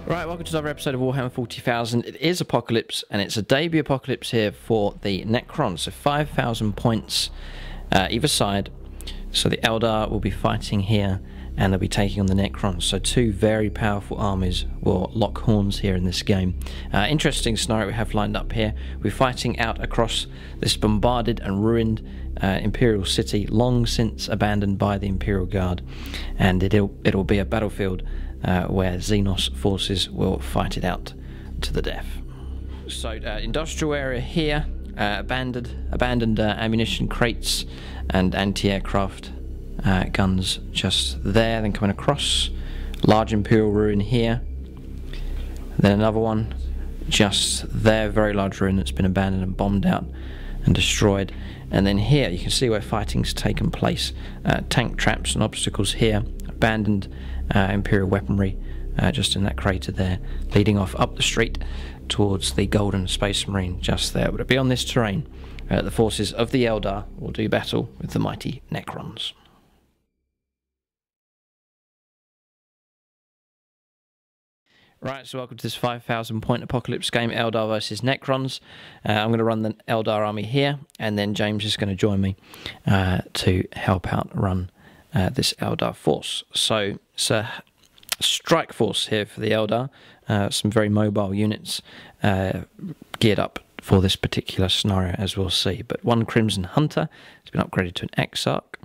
Right, welcome to another episode of Warhammer 40,000. It is Apocalypse, and it's a debut Apocalypse here for the Necrons. So 5,000 points either side. So the Eldar will be fighting here, and they'll be taking on the Necrons. So two very powerful armies will lock horns here in this game. Interesting scenario we have lined up here. We're fighting out across this bombarded and ruined Imperial city, long since abandoned by the Imperial Guard, and it'll be a battlefield where Xenos forces will fight it out to the death. So industrial area here, abandoned ammunition crates and anti-aircraft guns just there. Then coming across, large Imperial ruin here. Then another one just there, very large ruin that's been abandoned and bombed out and destroyed. And then here you can see where fighting's taken place. Tank traps and obstacles here, abandoned Imperial weaponry just in that crater there, leading off up the street towards the Golden Space Marine just there. But beyond this terrain, the forces of the Eldar will do battle with the mighty Necrons. Right, so welcome to this 5,000 point Apocalypse game, Eldar versus Necrons. I'm going to run the Eldar army here, and then James is going to join me to help out run this Eldar force. So it's a strike force here for the Eldar, some very mobile units geared up for this particular scenario, as we'll see. But one Crimson Hunter has been upgraded to an Exarch.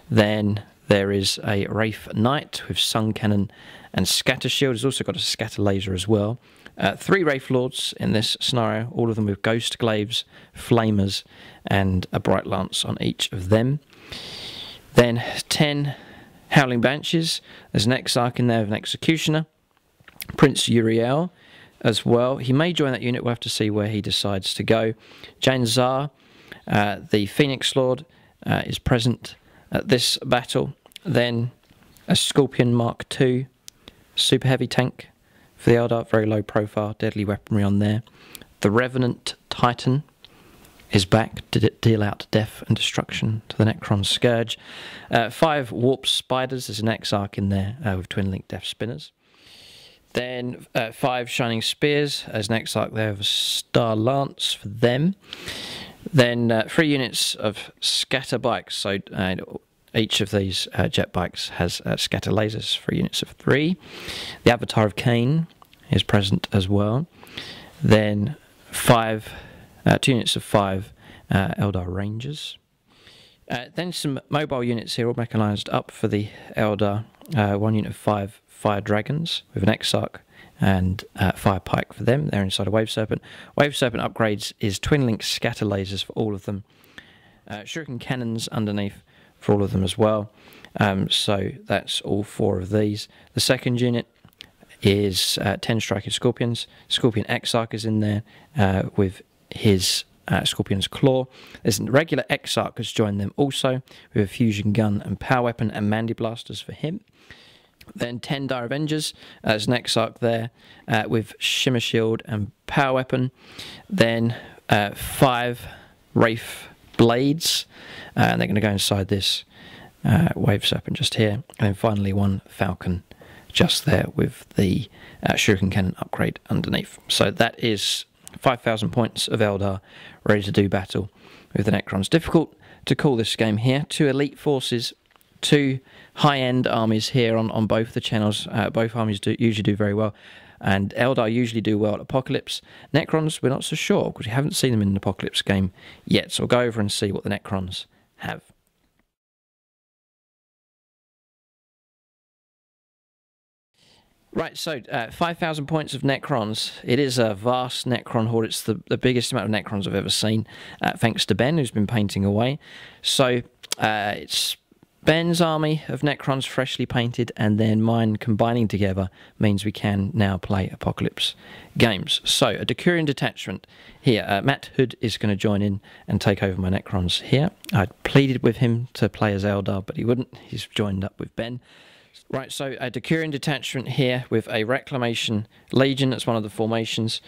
Then there is a Wraith Knight with Sun Cannon and Scatter Shield. He's also got a Scatter Laser as well. 3 Wraith Lords in this scenario, all of them with Ghost Glaives, Flamers, and a Bright Lance on each of them. Then 10 Howling Banshees. There's an Exarch in there with an Executioner. Prince Uriel as well. He may join that unit. We'll have to see where he decides to go. Janzar, the Phoenix Lord, is present at this battle. Then a Scorpion Mark II super heavy tank for the Eldar, very low profile, deadly weaponry on there. The Revenant Titan is back to deal out death and destruction to the Necron Scourge. 5 Warp Spiders, there's an Exarch in there with Twin Link Death Spinners. Then 5 Shining Spears, there's an Exarch there with a Star Lance for them. Then 3 units of Scatter Bikes, so each of these jet bikes has scatter lasers, 3 units of 3. The Avatar of Cain is present as well. Then 2 units of 5 Eldar Rangers. Then some mobile units here, all mechanised up for the Eldar. 1 unit of 5 Fire Dragons with an Exarch and Fire Pike for them. They're inside a Wave Serpent. Wave Serpent upgrades is Twin Link Scatter Lasers for all of them. Shuriken Cannons underneath for all of them as well. So that's all 4 of these. The second unit is 10 Striking Scorpions. Scorpion Exarch is in there with his Scorpion's Claw. There's a regular Exarch has joined them also with a fusion gun and power weapon and Mandy Blasters for him. Then 10 Dire Avengers, there's an Exarch there with Shimmer Shield and power weapon. Then 5 Wraith Blades, and they're going to go inside this Wave Serpent just here. And then finally 1 Falcon just there with the Shuriken Cannon upgrade underneath. So that is 5,000 points of Eldar ready to do battle with the Necrons. Difficult to call this game here. 2 elite forces, 2 high-end armies here on both the channels. Both armies usually do very well. And Eldar usually do well at Apocalypse. Necrons, we're not so sure, because we haven't seen them in an Apocalypse game yet. So we'll go over and see what the Necrons have. Right, so 5,000 points of Necrons. It is a vast Necron horde. It's the biggest amount of Necrons I've ever seen, thanks to Ben, who's been painting away. So it's Ben's army of Necrons freshly painted, and then mine combining together means we can now play Apocalypse games. So a Decurion detachment here. Matt Hood is going to join in and take over my Necrons here. I pleaded with him to play as Eldar, but he wouldn't. He's joined up with Ben. Right, so a Decurion detachment here with a Reclamation Legion. That's one of the formations.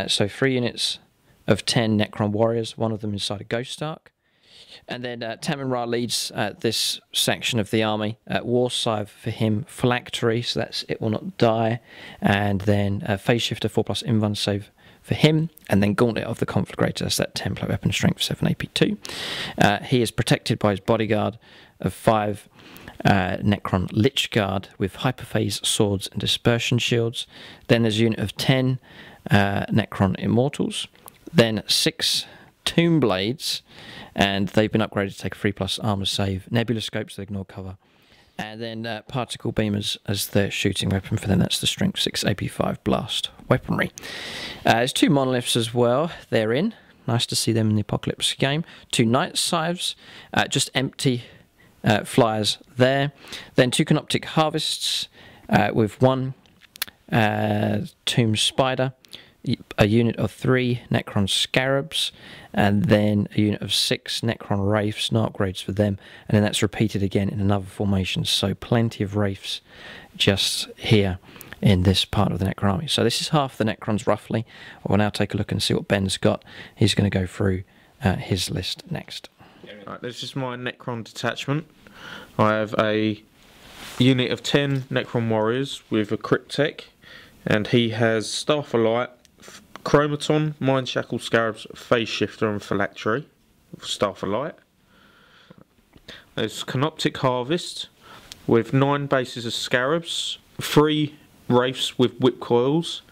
So 3 units of 10 Necron warriors, one of them inside a Ghost Ark. And then Tammin Ra leads this section of the army. War Scythe for him, Phylactery, so that's It Will Not Die. And then Phase Shifter 4+ Invuln save for him. And then Gauntlet of the Conflagrator, that's that Templar Weapon Strength 7 AP2. He is protected by his bodyguard of 5 Necron Lich Guard with Hyperphase Swords and Dispersion Shields. Then there's a unit of 10 Necron Immortals. Then 6 Tomb Blades, and they've been upgraded to take a 3+ armor save. Nebula Scopes, they ignore cover. And then Particle Beamers as their shooting weapon for them. That's the Strength 6 AP5 Blast weaponry. There's 2 Monoliths as well. They're in. Nice to see them in the Apocalypse game. 2 Night Scythes, just empty flyers there. Then 2 Canoptic Harvests with 1 Tomb Spider, a unit of 3 Necron Scarabs, and then a unit of 6 Necron Wraiths, no upgrades for them, and then that's repeated again in another formation, so plenty of Wraiths just here in this part of the Necron army. So this is half the Necrons roughly. We'll now take a look and see what Ben's got. He's going to go through his list next. Right, this is my Necron detachment. I have a unit of 10 Necron Warriors with a Cryptek, and he has Staff of Light, Chromaton, Mind Shackle Scarabs, Phase Shifter and Phylactery, Staff of Light. There's Canoptic Harvest with 9 bases of Scarabs, 3 Wraiths with Whip Coils,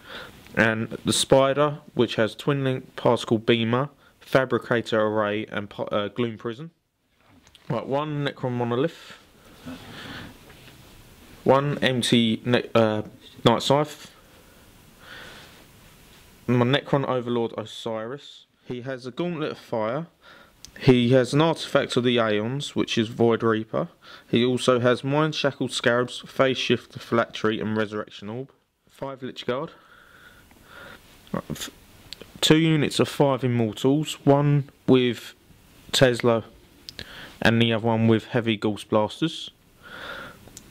and the Spider, which has Twin Link Particle Beamer, Fabricator Array and Gloom Prison. Right, 1 Necron Monolith, 1 empty Night Scythe, my Necron Overlord Osiris. He has a Gauntlet of Fire. He has an Artifact of the Aeons, which is Void Reaper. He also has Mind Shackled Scarabs, Phase Shifter, Phylactery and Resurrection Orb. 5 Lich Guard. 2 units of 5 Immortals, 1 with Tesla and the other one with Heavy Gauss Blasters.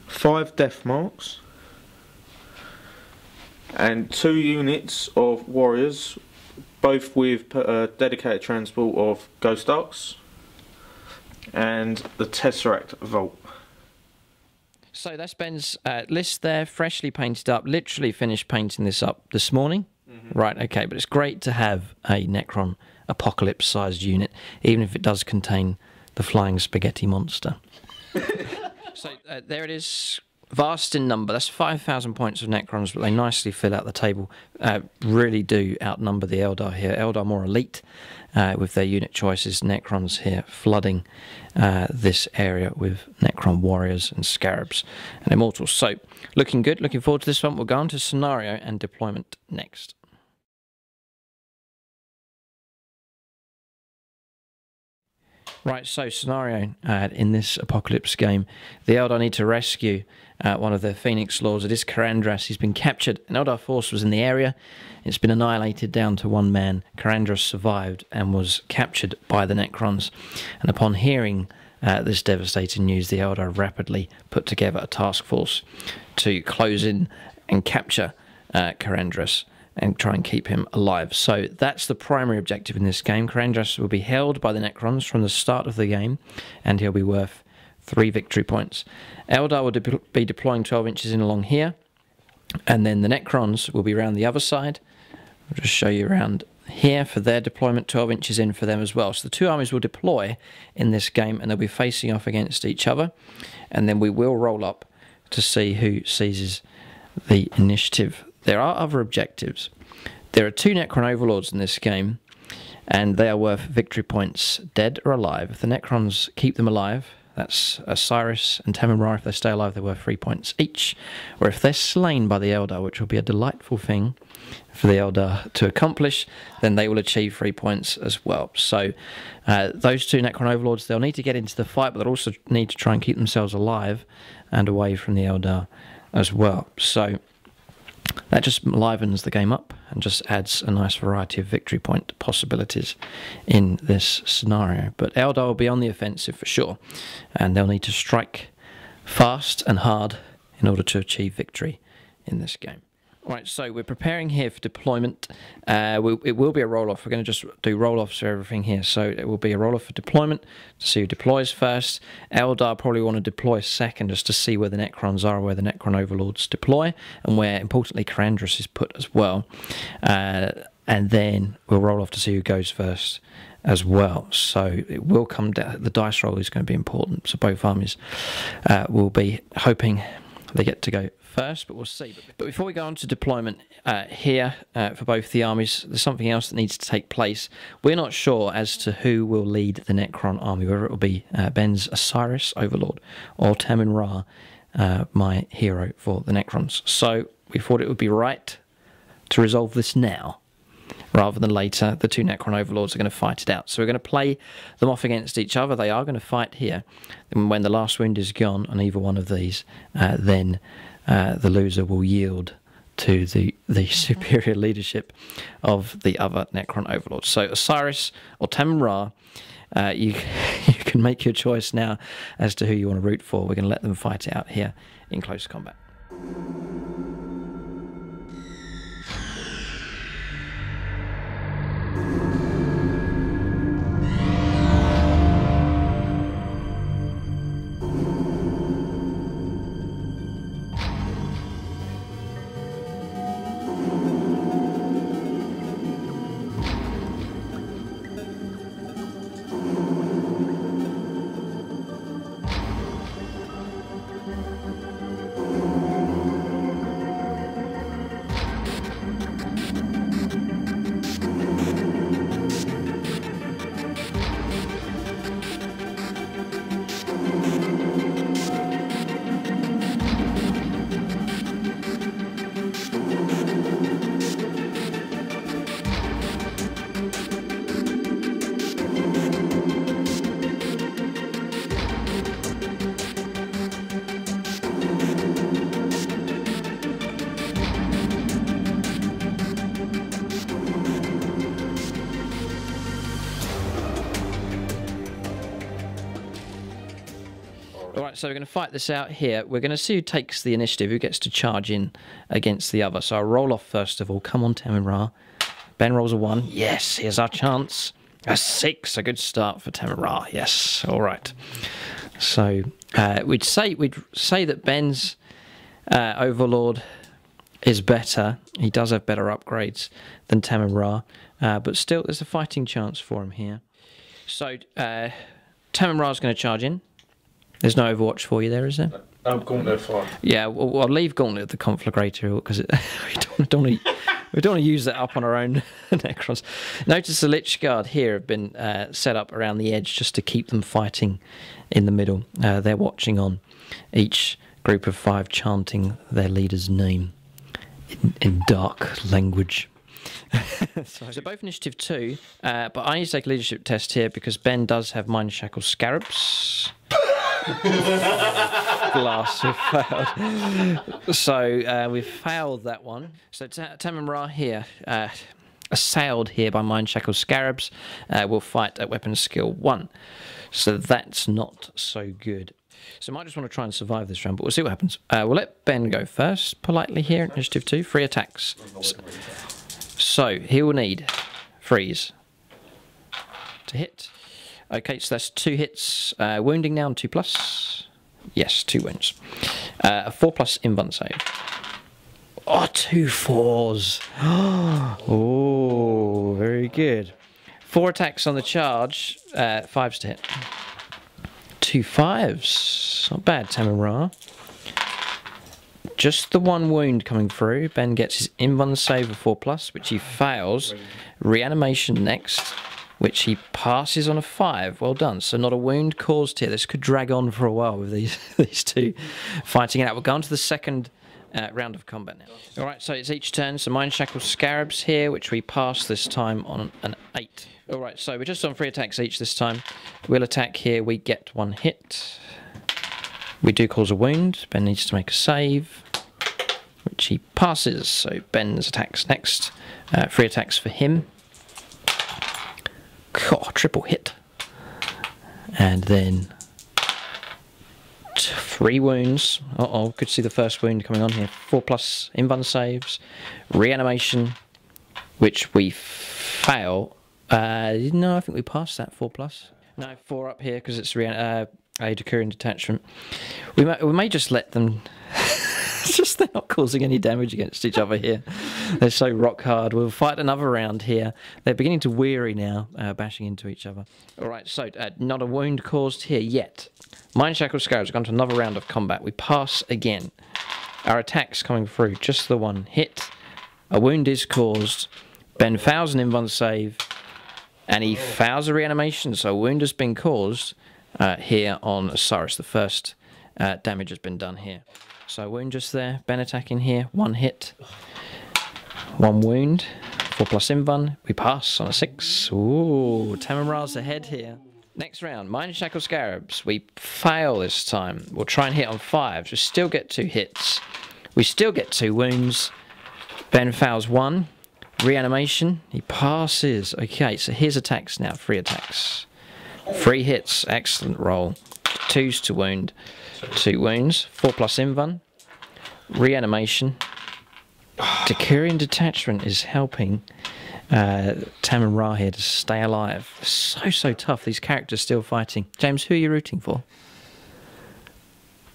5 Death Marks. And 2 units of Warriors, both with dedicated transport of Ghost Arcs and the Tesseract Vault. So that's Ben's list there, freshly painted up. Literally finished painting this up this morning. Right, okay, but it's great to have a Necron Apocalypse-sized unit, even if it does contain the Flying Spaghetti Monster. So there it is, vast in number. That's 5,000 points of Necrons, but they nicely fill out the table. Really do outnumber the Eldar here. Eldar more elite with their unit choices. Necrons here flooding this area with Necron Warriors and Scarabs and Immortals. So, looking good, looking forward to this one. We'll go on to scenario and deployment next. Right, so scenario in this Apocalypse game. The Eldar need to rescue one of their Phoenix Lords. It is Karandras. He's been captured. An Eldar force was in the area. It's been annihilated down to 1 man. Karandras survived and was captured by the Necrons. And upon hearing this devastating news, the Eldar rapidly put together a task force to close in and capture Karandras and try and keep him alive. So that's the primary objective in this game. Karandras will be held by the Necrons from the start of the game, and he'll be worth 3 victory points. Eldar will be deploying 12 inches in along here, and then the Necrons will be around the other side. I'll just show you around here for their deployment, 12 inches in for them as well. So the 2 armies will deploy in this game, and they'll be facing off against each other, and then we will roll up to see who seizes the initiative. There are other objectives. There are 2 Necron Overlords in this game, and they are worth victory points, dead or alive. If the Necrons keep them alive, that's Osiris and Tammin Ra. If they stay alive, they're worth 3 points each. Or if they're slain by the Eldar, which will be a delightful thing for the Eldar to accomplish, then they will achieve 3 points as well. So those 2 Necron Overlords, they'll need to get into the fight, but they'll also need to try and keep themselves alive and away from the Eldar as well. So that just livens the game up and just adds a nice variety of victory point possibilities in this scenario. But Eldar will be on the offensive for sure, and they'll need to strike fast and hard in order to achieve victory in this game. Right, so we're preparing here for deployment. It will be a roll-off. We're going to just do roll-offs for everything here. So it will be a roll-off for deployment to see who deploys first. Eldar probably want to deploy second just to see where the Necrons are, where the Necron Overlords deploy, and where, importantly, Karandras is put as well. And then we'll roll off to see who goes first as well. So it will come down. The dice roll is going to be important. So both armies will be hoping they get to go first, but we'll see. But before we go on to deployment here for both the armies, there's something else that needs to take place. We're not sure as to who will lead the Necron army, whether it will be Ben's Osiris Overlord or Tamin Ra, my hero for the Necrons. So we thought it would be right to resolve this now rather than later. The two Necron Overlords are going to fight it out. So we're going to play them off against each other. They are going to fight here. And when the last wound is gone on either one of these, then the loser will yield to the superior leadership of the other Necron Overlords. So Osiris or Tamin Ra, you can make your choice now as to who you want to root for. We're going to let them fight it out here in close combat. Alright, so we're going to fight this out here. We're going to see who takes the initiative, who gets to charge in against the other. So I'll roll off first of all. Come on, Tamin Ra. Ben rolls a 1. Yes, here's our chance. A 6. A good start for Tamin Ra. Yes, alright. So we'd say that Ben's Overlord is better. He does have better upgrades than Tamin Ra. But still, there's a fighting chance for him here. So Tamin Ra's going to charge in. There's no Overwatch for you there, is there? No, Gauntlet 5. Yeah, well, I'll leave Gauntlet at the Conflagrator because we don't want to use that up on our own Necrons. Notice the Lich Guard here have been set up around the edge just to keep them fighting in the middle. They're watching on each group of 5, chanting their leader's name in dark language. So both initiative 2, but I need to take a leadership test here because Ben does have Mind Shackle Scarabs. Glass, we failed. So we've failed that one. So Tamin Ra here, assailed here by Mind Shackle Scarabs, will fight at weapon skill 1. So that's not so good. So I might just want to try and survive this round, but we'll see what happens. We'll let Ben go first, politely here, initiative 2, 3 attacks. So he will need freeze to hit. Okay, so that's 2 hits. Wounding now on 2+. Yes, 2 wounds. A 4+ invuln save. Oh, 2 4s. Oh, very good. 4 attacks on the charge. 5s to hit. 2 5s. Not bad, Tamin Ra. Just the 1 wound coming through. Ben gets his invuln save of 4+, which he fails. Reanimation next, which he passes on a 5. Well done. So not a wound caused here. This could drag on for a while with these two fighting it out. We'll go on to the second round of combat now. Alright, so it's each turn. So Mind Shackle Scarabs here, which we pass this time on an 8. Alright, so we're just on 3 attacks each this time. We'll attack here. We get 1 hit. We do cause a wound. Ben needs to make a save, which he passes. So Ben's attacks next. 3 attacks for him. Oh, triple hit. And then 3 wounds. Uh-oh, could see the first wound coming on here. 4+ invuln saves. Reanimation, which we fail. No, I think we passed that 4+. No, 4 up here because it's a Decurion detachment. We may just let them... It's just they're not causing any damage against each other here. They're so rock hard. We'll fight another round here. They're beginning to weary now, bashing into each other. Alright, so not a wound caused here yet. Mind Shackle Scarabs have gone to another round of combat. We pass again. Our attacks coming through. Just the one hit. A wound is caused. Ben fails an invuln save. And he fails a reanimation. So a wound has been caused here on Osiris. The first damage has been done here. So wound just there. Ben attacking here. 1 hit. 1 wound. 4+ invuln. We pass on a 6. Ooh, Tamara's ahead here. Next round, Mind Shackle Scarabs. We fail this time. We'll try and hit on 5s. We still get 2 hits. We still get 2 wounds. Ben fails 1. Reanimation. He passes. Okay, so here's attacks now. 3 attacks. 3 hits. Excellent roll. 2s to wound. 2 wounds. 4+ invuln. Reanimation. Decurion detachment is helping Tamara here to stay alive. So tough. These characters still fighting. James, who are you rooting for?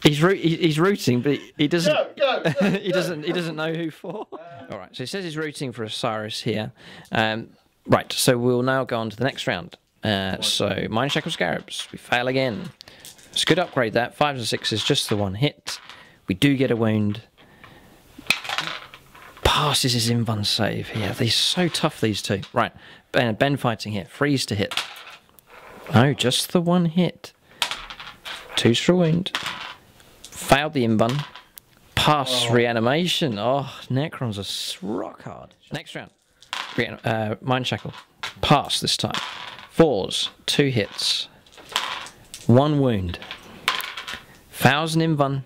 He's rooting, but he doesn't. He doesn't know who for. All right. So he says he's rooting for Osiris here. Right. So we'll now go on to the next round. So Mind Shackle Scarabs. We fail again. It's a good upgrade. That 5s and 6s, just the 1 hit. We do get a wound. Passes his invuln save here. They're so tough, these two. Right, Ben fighting here. 3s to hit. No, just the 1 hit. 2s for a wound. Failed the invuln. Pass reanimation. Oh, Necrons are rock hard. Next round. Mind Shackle. Pass this time. 4s. 2 hits. 1 wound. Fails an invuln.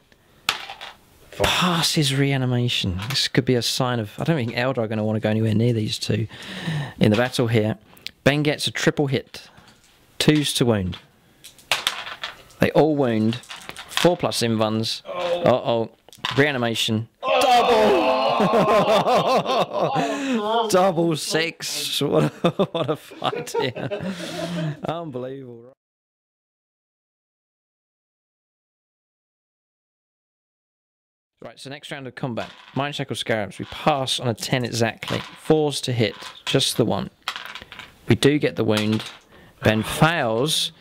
Passes reanimation. This could be a sign of... I don't think Eldar are going to want to go anywhere near these two in the battle here. Ben gets a triple hit. 2s to wound. They all wound. 4+ invulns. Uh-oh. Reanimation. Double! Double 6. What a fight here. Unbelievable. Right, so next round of combat. Mind Shackle Scarabs. We pass on a 10 exactly. 4s to hit. Just the 1. We do get the wound. Ben fails.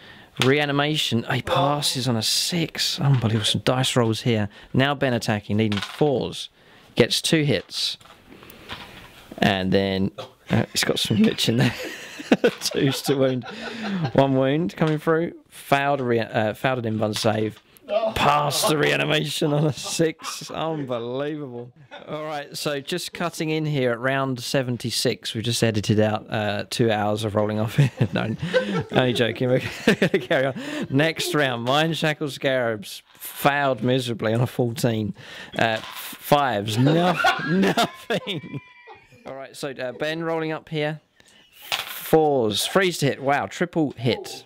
Reanimation. He passes on a 6. Unbelievable. Some dice rolls here. Now Ben attacking, needing 4s. Gets 2 hits. And then he's got some glitch in there. 2s to wound. 1 wound coming through. Failed an invuln save. Past the reanimation on a 6. Unbelievable. Alright, so just cutting in here at round 76. We've just edited out 2 hours of rolling off here. No, only joking. We're going to carry on. Next round, Mind Shackle Scarabs. Failed miserably on a 14. 5s. Nothing. Alright, so Ben rolling up here. 4s. 3s to hit. Wow, triple hit.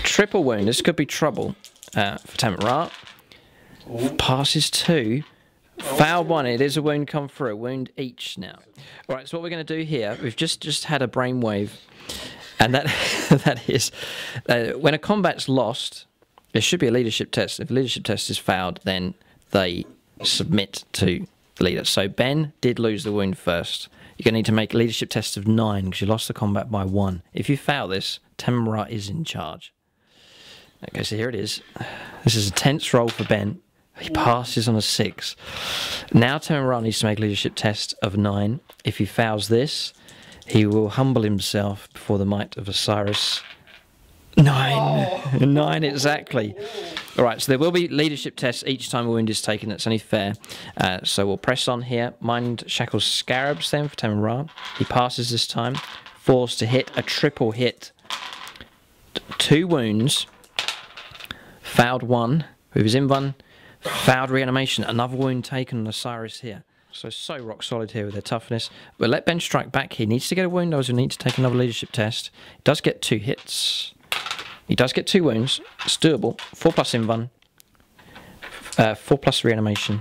Triple wound. This could be trouble. For Tamara. Passes 2. Failed 1. It is a wound come through. A wound each now. Alright, so what we're going to do here, we've just had a brainwave. And that is, when a combat's lost, there should be a leadership test. If a leadership test is failed, then they submit to the leader. So Ben did lose the wound first. You're going to need to make a leadership test of 9 because you lost the combat by 1. If you fail this, Tamara is in charge. Okay, so here it is. This is a tense roll for Ben. He passes on a 6. Now Tamara needs to make a leadership test of 9. If he fails this, he will humble himself before the might of Osiris. 9. 9 exactly. Alright, so there will be leadership tests each time a wound is taken. That's only fair. So we'll press on here. Mind Shackle Scarabs then for Tamara. He passes this time. 4s to hit. A triple hit. 2 wounds. Failed 1 with his invuln. Failed reanimation. Another wound taken on Osiris here. So rock solid here with their toughness. But let Ben strike back. He needs to get a wound. He needs to take another leadership test. He does get 2 hits. He does get 2 wounds. It's doable. 4+ invuln. 4+ reanimation.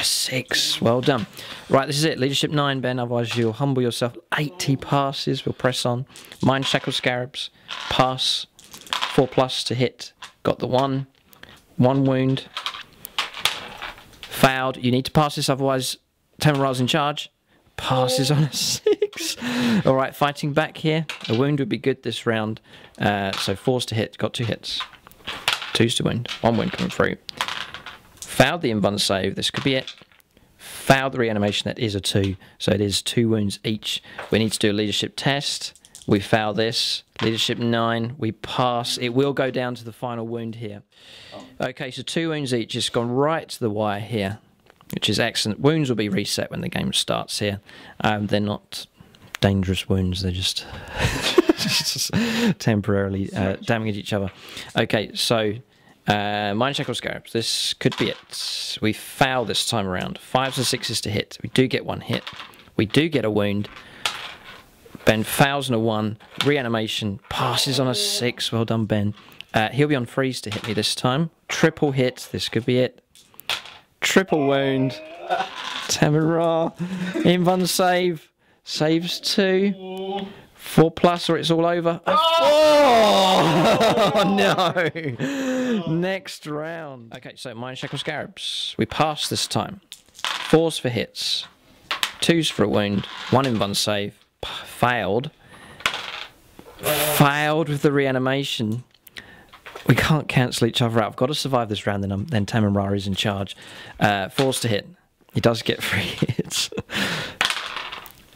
6. Well done. Right, this is it. Leadership 9, Ben. Otherwise, you'll humble yourself. 80 passes. We'll press on. Mind Shackle Scarabs. Pass. 4+ to hit. Got the 1. 1 wound. Failed. You need to pass this, otherwise Tamarra's in charge. Passes on a 6. Alright, fighting back here. A wound would be good this round. So 4s to hit. Got 2 hits. 2s to wound. 1 wound coming through. Failed the invuln save. This could be it. Failed the reanimation. That is a 2. So it is 2 wounds each. We need to do a leadership test. We fail this. Leadership 9. We pass. It will go down to the final wound here. Okay, so 2 wounds each. It's gone right to the wire here, which is excellent. Wounds will be reset when the game starts here. They're not dangerous wounds. They're just, just temporarily damaging each other. Okay, so Mind Shackle Scarabs. This could be it. We fail this time around. 5s and 6s to hit. We do get 1 hit. We do get a wound. Ben fails on a 1. Reanimation. Passes on a 6. Well done, Ben. He'll be on freeze to hit me this time. Triple hit. This could be it. Triple wound. Tamarra. Invuln save. Saves 2. 4+ or it's all over. Oh no! Next round. Okay, so Mind Shackle Scarabs. We pass this time. 4s for hits. 2s for a wound. 1 invuln save. Failed. Failed with the reanimation. We can't cancel each other out. I've got to survive this round, then Tamarra is in charge. 4s to hit. He does get 3 hits.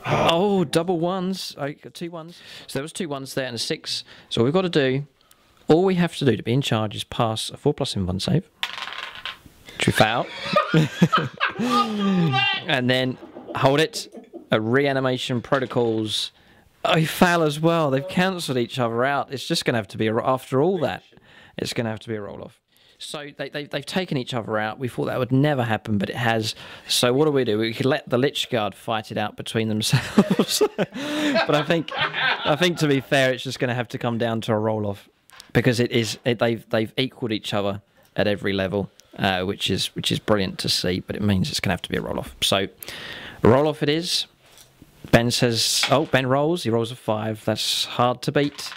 Oh, double 1s. Oh, 2 1s. So there was 2 1s there and a 6. So we've got to do, all we have to do to be in charge is pass a 4+ invuln save. Which we fail. And then hold it. A reanimation protocols. Oh, you fail as well. They've cancelled each other out. It's just going to have to be, after all that, it's going to have to be a roll-off. So they've taken each other out. We thought that would never happen, but it has. So what do? We could let the Lich Guard fight it out between themselves. But I think to be fair, it's just going to have to come down to a roll-off, because they've equalled each other at every level, which is brilliant to see. But it means it's going to have to be a roll-off. So roll-off it is. Ben says, oh, Ben rolls. He rolls a 5. That's hard to beat.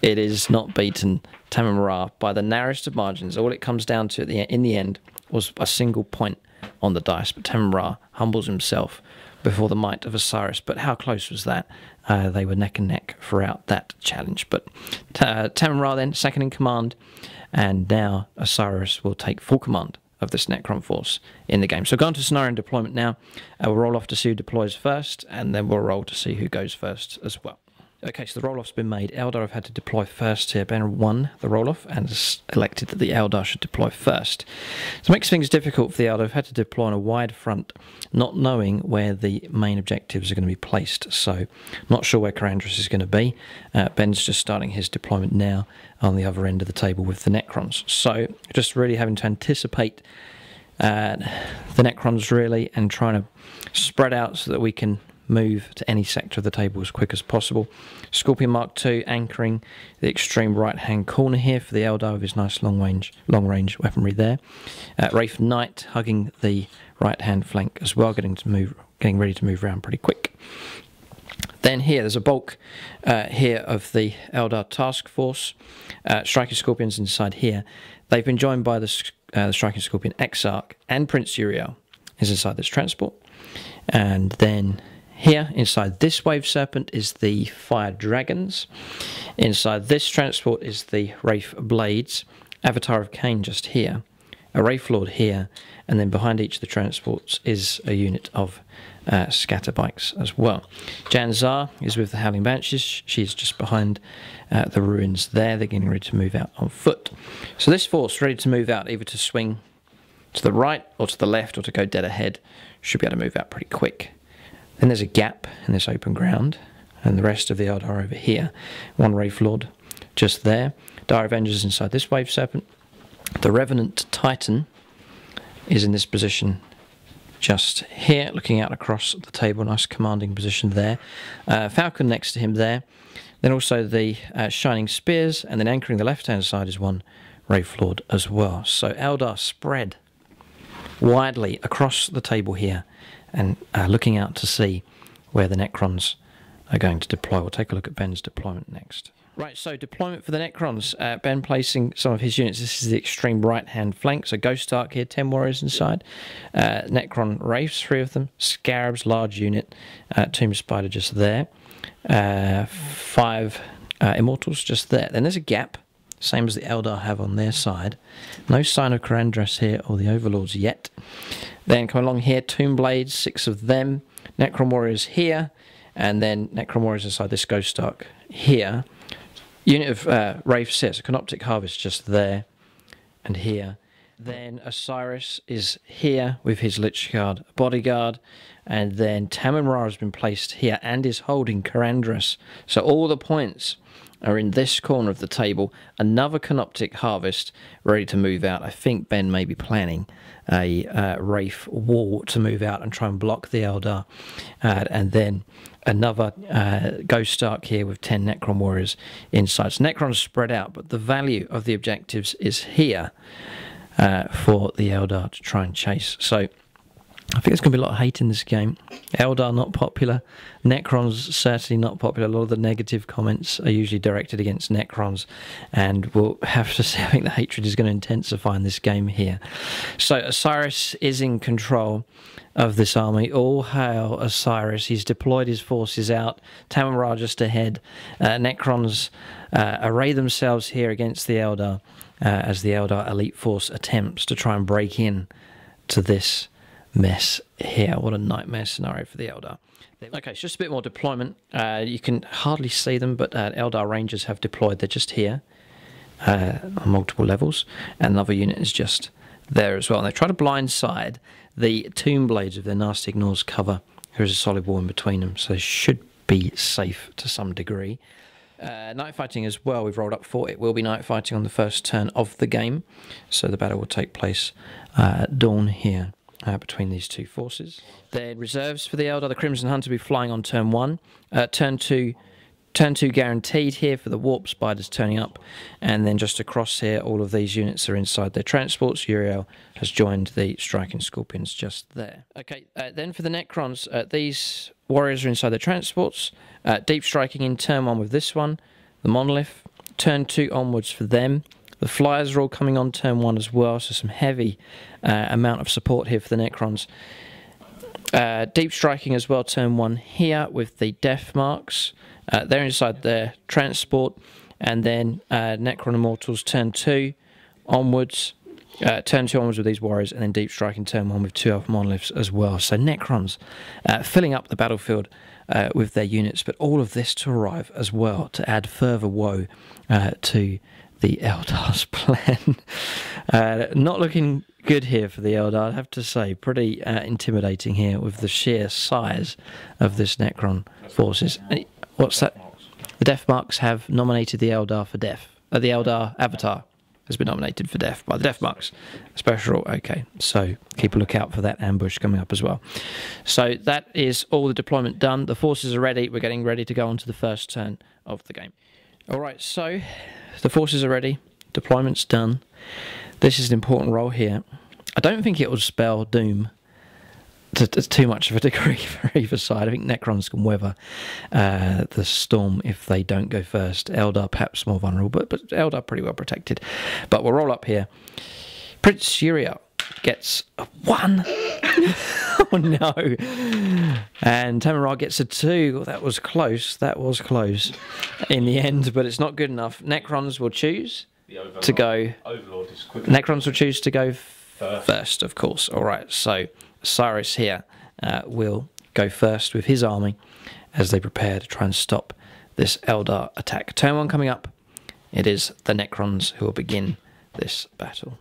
It is not beaten. Tamarra by the narrowest of margins. All it comes down to in the end was a single point on the dice. But Tamarra humbles himself before the might of Osiris. But how close was that? They were neck and neck throughout that challenge. But Tamarra then second in command, and now Osiris will take full command of this Necron force in the game. So go on to scenario and deployment now. We'll roll off to see who deploys first, and then we'll roll to see who goes first as well. Okay, so the roll-off's been made. Eldar have had to deploy first here. Ben won the roll-off and has elected that the Eldar should deploy first. So it makes things difficult for the Eldar. They've had to deploy on a wide front, not knowing where the main objectives are going to be placed. So not sure where Karandras is going to be. Ben's just starting his deployment now on the other end of the table with the Necrons. So just really having to anticipate the Necrons really, and trying to spread out so that we can move to any sector of the table as quick as possible. Scorpion Mark II anchoring the extreme right hand corner here for the Eldar with his nice long range weaponry there. Wraith Knight hugging the right hand flank as well, getting ready to move around pretty quick. Then here there's a bulk here of the Eldar task force. Striking Scorpions inside here. They've been joined by the Striking Scorpion Exarch, and Prince Uriel is inside this transport. And then here, inside this Wave Serpent, is the Fire Dragons. Inside this transport is the Wraith Blades. Avatar of Cain just here. A Wraith Lord here. And then behind each of the transports is a unit of Scatterbikes as well. Jan Zar is with the Howling Banshees. She's just behind the ruins there. They're getting ready to move out on foot. So this force ready to move out, either to swing to the right or to the left or to go dead ahead, should be able to move out pretty quick. Then there's a gap in this open ground, and the rest of the Eldar over here. One Wraith Lord just there. Dire Avengers inside this Wave Serpent. The Revenant Titan is in this position just here, looking out across the table. Nice commanding position there. Falcon next to him there. Then also the Shining Spears, and then anchoring the left-hand side is one Overlord as well. So Eldar spread widely across the table here, and looking out to see where the Necrons are going to deploy. We'll take a look at Ben's deployment next. Right, so deployment for the Necrons. Ben placing some of his units. This is the extreme right-hand flank. So Ghost Ark here, 10 warriors inside. Necron Wraiths, 3 of them. Scarabs, large unit. Tomb Spider just there. 5 Immortals just there. Then there's a gap, same as the Eldar have on their side. No sign of Karandras here or the Overlords yet. Then come along here, Tomb Blades, 6 of them. Necron Warriors here, and then Necron Warriors inside this Ghost Ark here. Unit of Wraiths here, so Canoptic Harvest just there and here. Then Osiris is here with his Lich Guard bodyguard, and then Tamon Ra has been placed here and is holding Karandras. So all the points are in this corner of the table. Another Canoptic Harvest ready to move out. I think Ben may be planning a Wraith wall to move out and try and block the Eldar. And then another Ghost Ark here with 10 Necron Warriors inside. So Necrons spread out, but the value of the objectives is here for the Eldar to try and chase. So I think there's going to be a lot of hate in this game. Eldar not popular. Necrons certainly not popular. A lot of the negative comments are usually directed against Necrons, and we'll have to see. I think the hatred is going to intensify in this game here. So Osiris is in control of this army. All hail Osiris. He's deployed his forces out. Tamon Ra just ahead. Necrons array themselves here against the Eldar as the Eldar elite force attempts to try and break in to this mess here. What a nightmare scenario for the Eldar. Okay, it's just a bit more deployment. You can hardly see them, but Eldar Rangers have deployed. They're just here on multiple levels, and another unit is just there as well. And they try to blindside the Tomb Blades of their nasty ignores cover. There is a solid wall in between them, so they should be safe to some degree. Night fighting as well, we've rolled up for. It will be night fighting on the first turn of the game, so the battle will take place dawn here. Between these two forces. Then reserves for the Eldar. The Crimson Hunter will be flying on turn 1. Turn 2 guaranteed here for the Warp Spiders turning up. And then just across here, all of these units are inside their transports. Uriel has joined the Striking Scorpions just there. Okay, then for the Necrons, these warriors are inside their transports. Deep striking in turn 1 with this one. The Monolith. Turn 2 onwards for them. The Flyers are all coming on turn 1 as well, so some heavy amount of support here for the Necrons. Deep striking as well, turn 1 here with the Death Marks. They're inside their transport, and then Necron Immortals turn 2 onwards. Turn 2 onwards with these warriors, and then deep striking turn 1 with 2 Elf Monoliths as well. So Necrons filling up the battlefield with their units, but all of this to arrive as well to add further woe to the Eldar's plan. Not looking good here for the Eldar, I have to say. Pretty intimidating here with the sheer size of this Necron forces. What's that? The Death Marks have nominated the Eldar for death. The Eldar Avatar has been nominated for death by the Death Marks. Special, okay. So keep a lookout for that ambush coming up as well. So that is all the deployment done. The forces are ready. We're getting ready to go on to the first turn of the game. Alright, so the forces are ready. Deployment's done. This is an important role here. I don't think it will spell doom to too much of a degree for either side. I think Necrons can weather the storm if they don't go first. Eldar perhaps more vulnerable, but Eldar pretty well protected. But we'll roll up here. Prince Uriel gets a 1. Oh no. And Tamon Ra gets a 2. Oh, that was close. That was close in the end, but it's not good enough. Necrons will choose to go. Overlord is quicker. Necrons will choose to go first, of course. All right, so Cyrus here will go first with his army as they prepare to try and stop this Eldar attack. Turn 1 coming up. It is the Necrons who will begin this battle.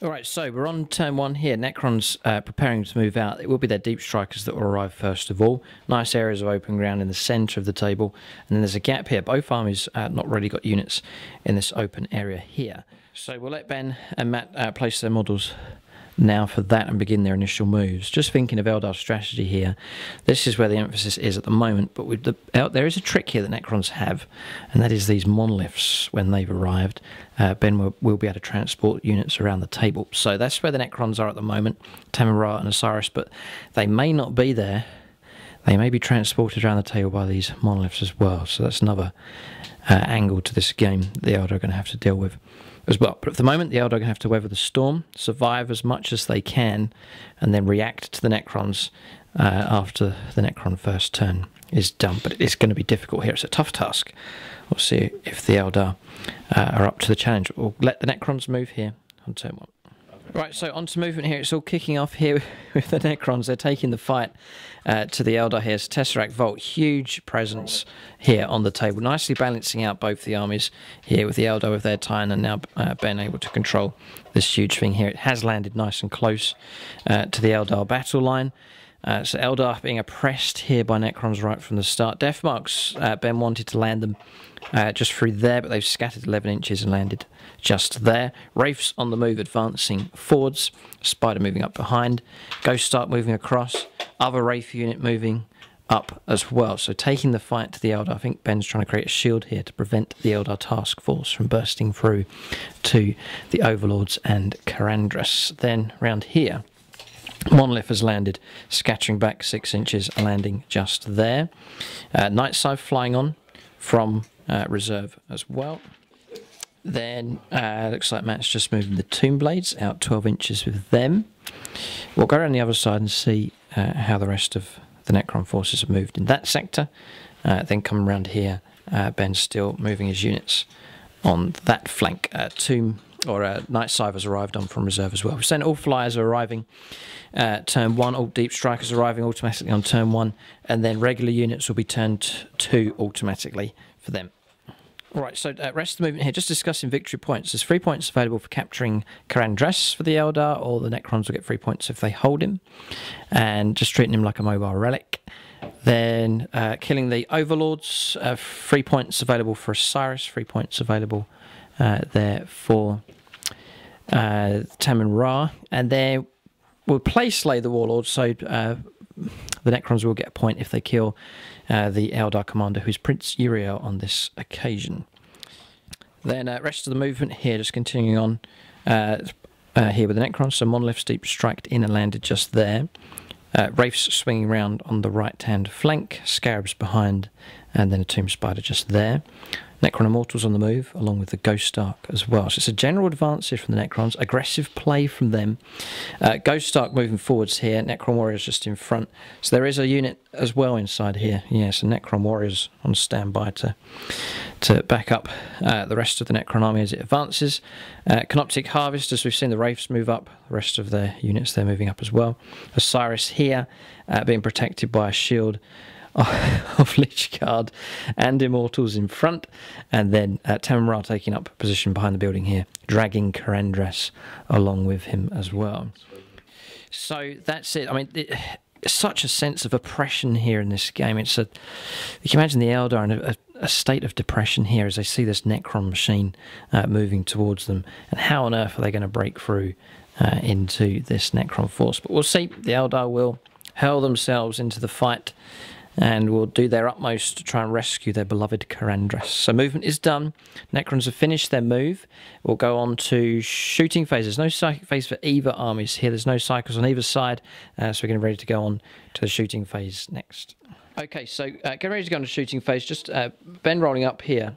Alright, so we're on turn 1 here. Necrons preparing to move out. It will be their deep strikers that will arrive first of all. Nice areas of open ground in the centre of the table. And then there's a gap here. Both armies not really got units in this open area here. So we'll let Ben and Matt place their models now for that and begin their initial moves. Just thinking of Eldar's strategy here, this is where the emphasis is at the moment, but with there is a trick here that Necrons have, and that is these monoliths. When they've arrived, Ben will be able to transport units around the table. So that's where the Necrons are at the moment, Tamara and Osiris, but they may not be there. They may be transported around the table by these monoliths as well, so that's another angle to this game the Eldar are going to have to deal with as well. But at the moment, the Eldar are going to have to weather the storm, survive as much as they can, and then react to the Necrons after the Necron first turn is done. But it's going to be difficult here. It's a tough task. We'll see if the Eldar are up to the challenge. We'll let the Necrons move here on turn 1. Right, so on to movement here. It's all kicking off here with the Necrons. They're taking the fight to the Eldar here. It's Tesseract Vault, huge presence here on the table. Nicely balancing out both the armies here with the Eldar with their Titan and now Ben able to control this huge thing here. It has landed nice and close to the Eldar battle line. So Eldar being oppressed here by Necrons right from the start. Death marks, Ben wanted to land them just through there, but they've scattered 11 inches and landed just there. Wraiths on the move, advancing forwards. Spider moving up behind. Ghost Stark moving across. Other Wraith unit moving up as well. So taking the fight to the Eldar. I think Ben's trying to create a shield here to prevent the Eldar task force from bursting through to the Overlords and Karandras. Then round here, Monolith has landed, scattering back 6 inches, landing just there. Night Scythe flying on from reserve as well. Then looks like Matt's just moving the Tomb Blades out 12 inches with them. We'll go around the other side and see how the rest of the Necron forces have moved in that sector. Then come around here, Ben's still moving his units on that flank. Night Scythe has arrived on from reserve as well. We've sent all flyers are arriving turn 1, all deep strikers arriving automatically on turn 1, and then regular units will be turned 2 automatically for them. Alright, so rest of the movement here, just discussing victory points. There's 3 points available for capturing Karandras for the Eldar, or the Necrons will get 3 points if they hold him, and just treating him like a mobile relic. Then killing the Overlords, 3 points available for Osiris, 3 points available there for Tam and Ra, and then we'll play Slay the Warlord, so the Necrons will get a point if they kill the Eldar commander, who's Prince Uriel on this occasion. Then rest of the movement here, just continuing on here with the Necrons, so Monoliths deep striked in and landed just there. Wraiths swinging around on the right-hand flank, Scarabs behind, and then a Tomb Spider just there. Necron Immortals on the move, along with the Ghost Stark as well. So it's a general advance here from the Necrons. Aggressive play from them. Ghost Stark moving forwards here. Necron Warriors just in front. So there is a unit as well inside here. Yes, so Necron Warriors on standby to back up the rest of the Necron army as it advances. Canoptic Harvest, as we've seen the Wraiths move up. The rest of their units, they're moving up as well. Osiris here, being protected by a shield of Lichguard and Immortals in front, and then Tamara taking up position behind the building here, dragging Karandras along with him as well. So that's it. I mean, such a sense of oppression here in this game. You can imagine the Eldar in a state of depression here as they see this Necron machine moving towards them, and how on earth are they going to break through into this Necron force? But we'll see. The Eldar will hurl themselves into the fight and will do their utmost to try and rescue their beloved Karandras. So movement is done. Necrons have finished their move. We'll go on to shooting phase. There's no psychic phase for either armies here. There's no cycles on either side. So we're getting ready to go on to the shooting phase next. Okay, so getting ready to go on to shooting phase. Just Ben rolling up here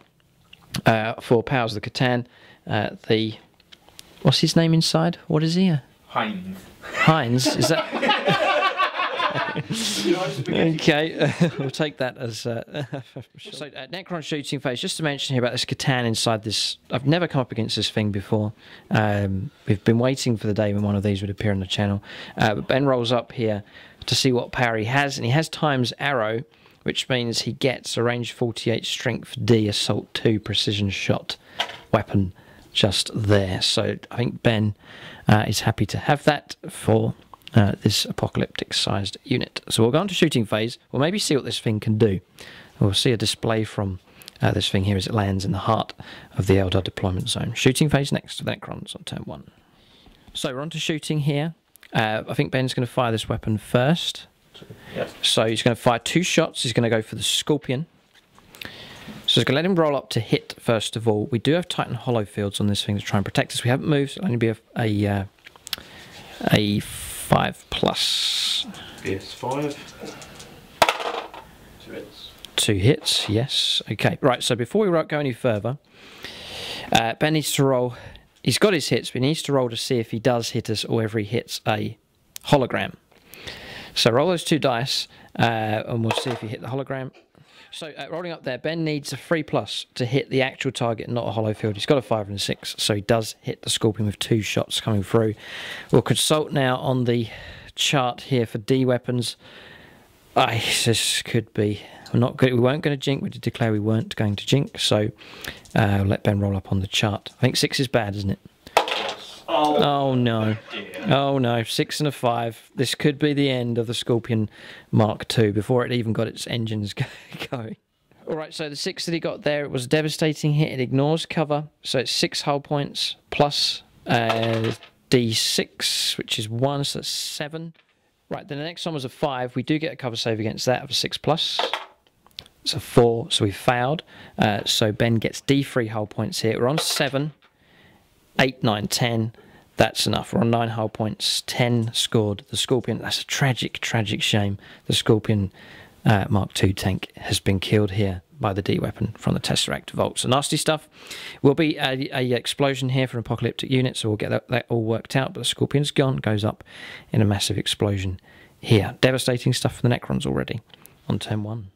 for Powers of the Catan. What's his name inside? What is he? Heinz. Heinz? Is that... Okay, we'll take that as so Necron shooting phase. Just to mention here about this Catan inside this, I've never come up against this thing before. We've been waiting for the day when one of these would appear on the channel, but Ben rolls up here to see what power he has, and he has times arrow, which means he gets a range 48 strength D assault 2 precision shot weapon just there. So I think Ben is happy to have that for this apocalyptic-sized unit. So we'll go on to shooting phase. We'll maybe see what this thing can do. We'll see a display from this thing here as it lands in the heart of the Eldar deployment zone. Shooting phase next to the Necrons on turn 1. So we're on to shooting here. I think Ben's going to fire this weapon first. Yep. So he's going to fire 2 shots. He's going to go for the Scorpion. So he's going to let him roll up to hit first of all. We do have Titan hollow fields on this thing to try and protect us. We haven't moved. It'll only be a 5+. Yes, 5. 2 hits, yes. Okay, right, so before we go any further, Ben needs to roll. He's got his hits, but he needs to roll to see if he does hit us or if he hits a hologram. So roll those 2 dice, and we'll see if you hit the hologram. So rolling up there, Ben needs a 3+ to hit the actual target, not a hollow field. He's got a 5 and a 6, so he does hit the Scorpion with 2 shots coming through. We'll consult now on the chart here for D weapons. This could be... We're not good. We weren't going to jink. We did declare we weren't going to jink, so we'll let Ben roll up on the chart. I think 6 is bad, isn't it? Oh no. Oh no, 6 and a 5. This could be the end of the Scorpion Mark II before it even got its engines going. Alright, so the 6 that he got there, it was a devastating hit. It ignores cover, so it's 6 hull points plus D6, which is 1, so that's 7. Right, then the next one was a 5. We do get a cover save against that of a 6+. It's a 4, so we failed. So Ben gets D3 hull points here. We're on 7, 8, 9, 10. That's enough. We're on 9 hull points. 10 scored. The Scorpion, that's a tragic, tragic shame. The Scorpion Mark II tank has been killed here by the D weapon from the Tesseract Vault. So nasty stuff. Will be a explosion here for an apocalyptic unit, so we'll get that all worked out. But the Scorpion's gone, goes up in a massive explosion here. Devastating stuff for the Necrons already on turn 1.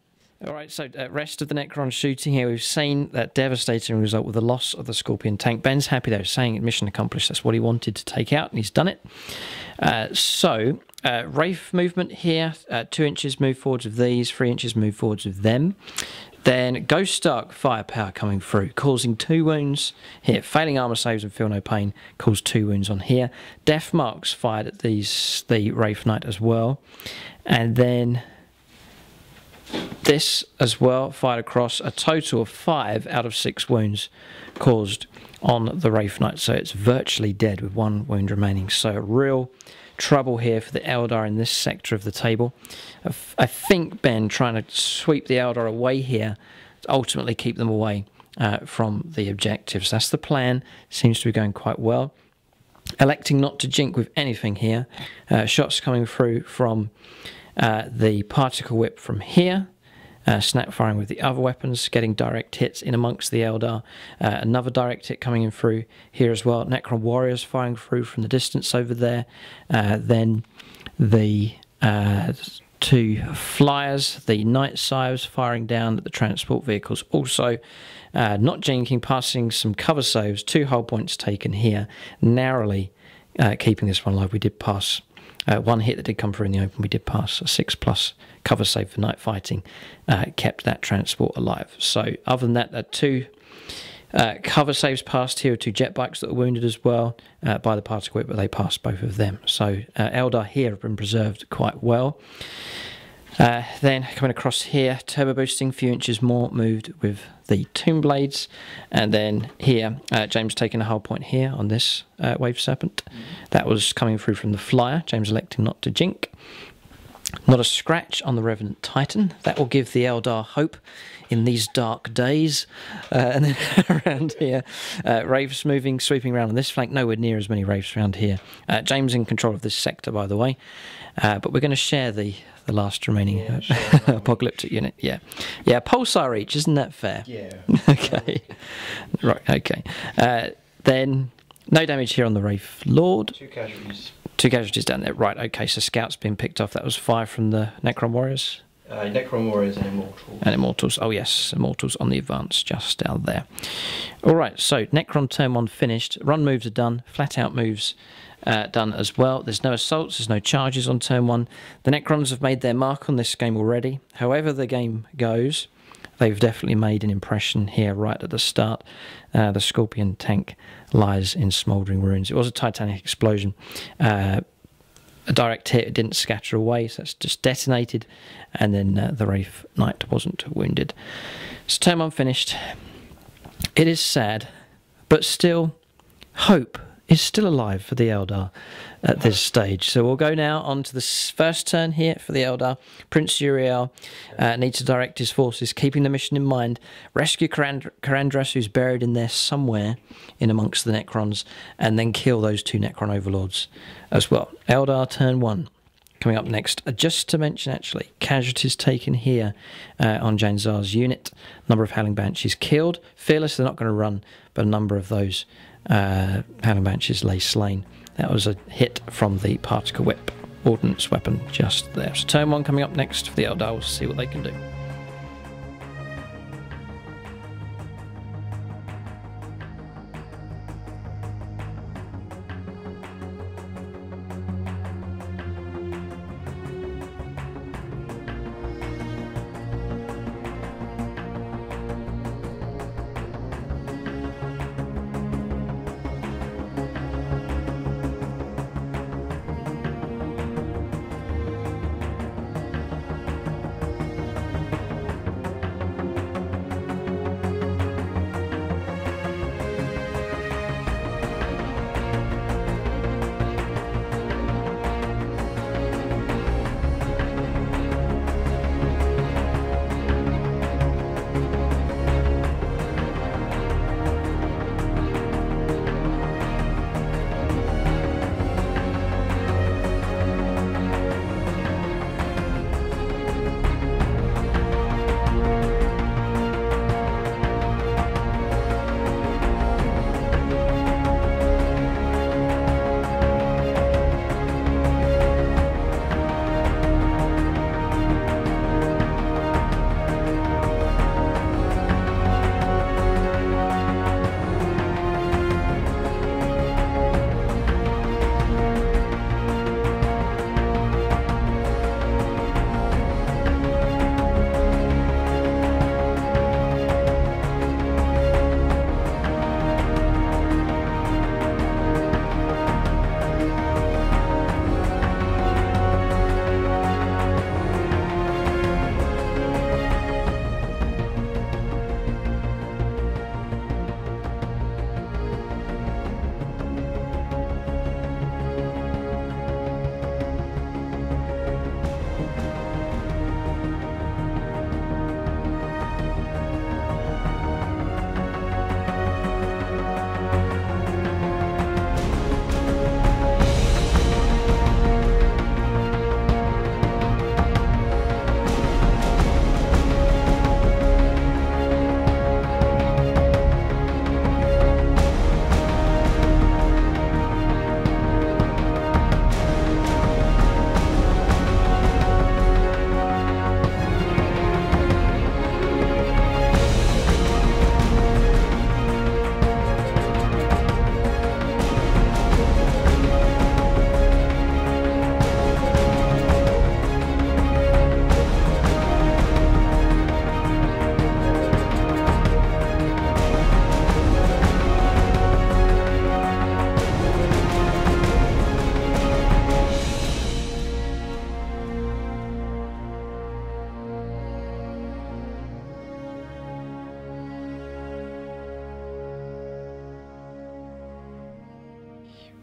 Alright, so rest of the Necron shooting here, we've seen that devastating result with the loss of the Scorpion tank. Ben's happy though, saying mission accomplished. That's what he wanted to take out, and he's done it. Wraith movement here, 2 inches move forwards with these, 3 inches move forwards with them. Then Ghost Dark firepower coming through, causing 2 wounds here. Failing armor saves and feel no pain, caused 2 wounds on here. Death marks fired at the Wraith Knight as well. And then this as well fired across, a total of 5 out of 6 wounds caused on the Wraith Knight. So it's virtually dead with 1 wound remaining. So real trouble here for the Eldar in this sector of the table. I think Ben trying to sweep the Eldar away here to ultimately keep them away from the objectives. That's the plan. Seems to be going quite well. Electing not to jink with anything here. Shots coming through from the particle whip from here. Snap firing with the other weapons, getting direct hits in amongst the Eldar. Another direct hit coming in through here as well. Necron warriors firing through from the distance over there. Then the 2 flyers, the Night Sires firing down at the transport vehicles. Also, not jinking, passing some cover saves. 2 hull points taken here, narrowly keeping this one alive. We did pass 1 hit that did come through in the open. We did pass a 6+ cover save for night fighting, kept that transport alive. So other than that, 2 cover saves passed here, 2 jet bikes that were wounded as well by the particle whip, but they passed both of them. So Eldar here have been preserved quite well. Then coming across here, turbo boosting, few inches more moved with the Tomb Blades. And then here, James taking a hull point here on this Wave Serpent. That was coming through from the Flyer. James electing not to jink. Not a scratch on the Revenant Titan. That will give the Eldar hope in these dark days. And then around here, Wraiths moving, sweeping around on this flank. Nowhere near as many Wraiths around here. James in control of this sector, by the way. But we're going to share the last remaining apocalyptic unit. Yeah, pulsar each, isn't that fair? Yeah. Okay. Right, okay. Then no damage here on the Wraith Lord. 2 casualties. 2 casualties down there. Right, okay, so Scout's been picked off. That was 5 from the Necron Warriors. Necron Warriors and Immortals. And Immortals. Oh, yes, Immortals on the advance just down there. All right, so Necron turn 1 finished. Run moves are done. Flat out moves done as well. There's no assaults. There's no charges on turn 1. The Necrons have made their mark on this game already. However the game goes, they've definitely made an impression here right at the start. The Scorpion tank lies in smouldering ruins. It was a Titanic explosion. A direct hit, it didn't scatter away, so it's just detonated, and then the Wraith Knight wasn't wounded. So turn 1 finished. It is sad, but still, hope is still alive for the Eldar at this stage. So we'll go now on to the first turn here for the Eldar. Prince Uriel needs to direct his forces, keeping the mission in mind. Rescue Karandras, who's buried in there somewhere in amongst the Necrons, and then kill those 2 Necron overlords as well. Eldar turn 1. Coming up next, just to mention actually, casualties taken here on Janzar's unit. Number of Howling Banshees killed. Fearless, they're not going to run, but a number of those Howling Banshees lay slain. That was a hit from the Particle Whip ordnance weapon just there. So turn 1 coming up next for the Eldar. We'll see what they can do.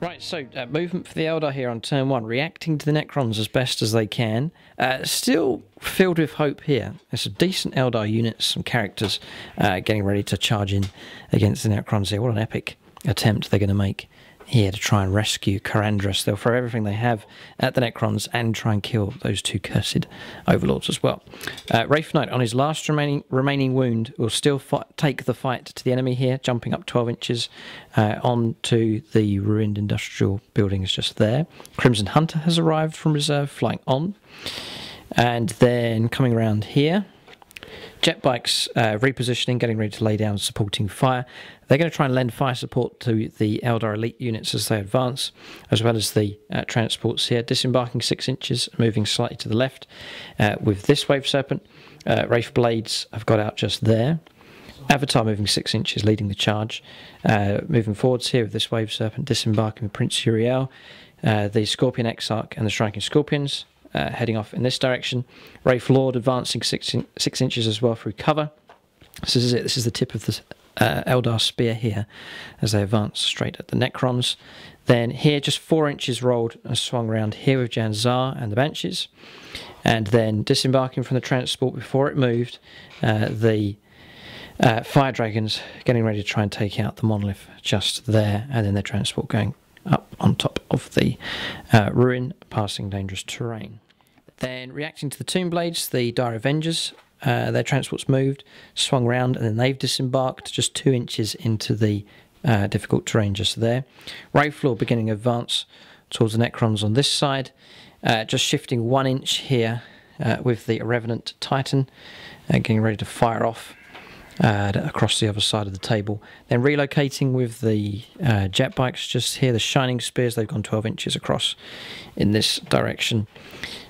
Right, so movement for the Eldar here on turn 1, reacting to the Necrons as best as they can. Still filled with hope here. There's a decent Eldar unit, some characters getting ready to charge in against the Necrons here. What an epic attempt they're going to make here to try and rescue Karandras. They'll throw everything they have at the Necrons and try and kill those 2 cursed overlords as well. Wraith Knight, on his last remaining wound, will still take the fight to the enemy here, jumping up 12 inches onto the ruined industrial buildings just there. Crimson Hunter has arrived from reserve, flying on. And then coming around here, Jet bikes repositioning, getting ready to lay down supporting fire. They're going to try and lend fire support to the Eldar elite units as they advance, as well as the transports here. Disembarking 6 inches, moving slightly to the left with this Wave Serpent. Wraith Blades have got out just there. Avatar moving 6 inches, leading the charge. Moving forwards here with this Wave Serpent, disembarking with Prince Uriel. The Scorpion Exarch and the Striking Scorpions heading off in this direction. Wraith Lord advancing 6 inches as well through cover. So this is it. This is the tip of the Eldar spear here as they advance straight at the Necrons. Then here, just 4 inches rolled and swung around here with Janzar and the Banshees. And then disembarking from the transport before it moved, the Fire Dragons getting ready to try and take out the Monolith just there. And then their transport going up on top of the ruin, passing dangerous terrain. Then reacting to the Tomb Blades, the Dire Avengers, their transports moved, swung round, and then they've disembarked just 2 inches into the difficult terrain just there. Wraith Lord beginning advance towards the Necrons on this side, just shifting 1 inch here with the Revenant Titan, getting ready to fire off across the other side of the table. Then relocating with the jet bikes just here, the Shining Spears, they've gone 12 inches across in this direction.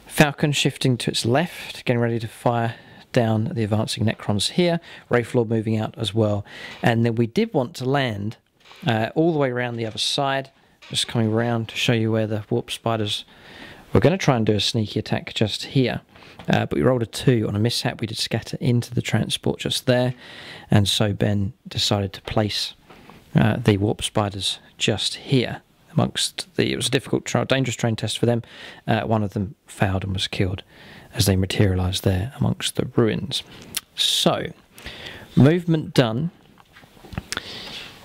Falcon shifting to its left, getting ready to fire down the advancing Necrons here. Wraith Lord moving out as well. And then we did want to land all the way around the other side, just coming around to show you where the Warp Spiders were going to try and do a sneaky attack just here. But we rolled a 2 on a mishap. We did scatter into the transport just there, and so Ben decided to place the Warp Spiders just here amongst the... It was a difficult, dangerous terrain test for them. One of them failed and was killed as they materialised there amongst the ruins. So, movement done.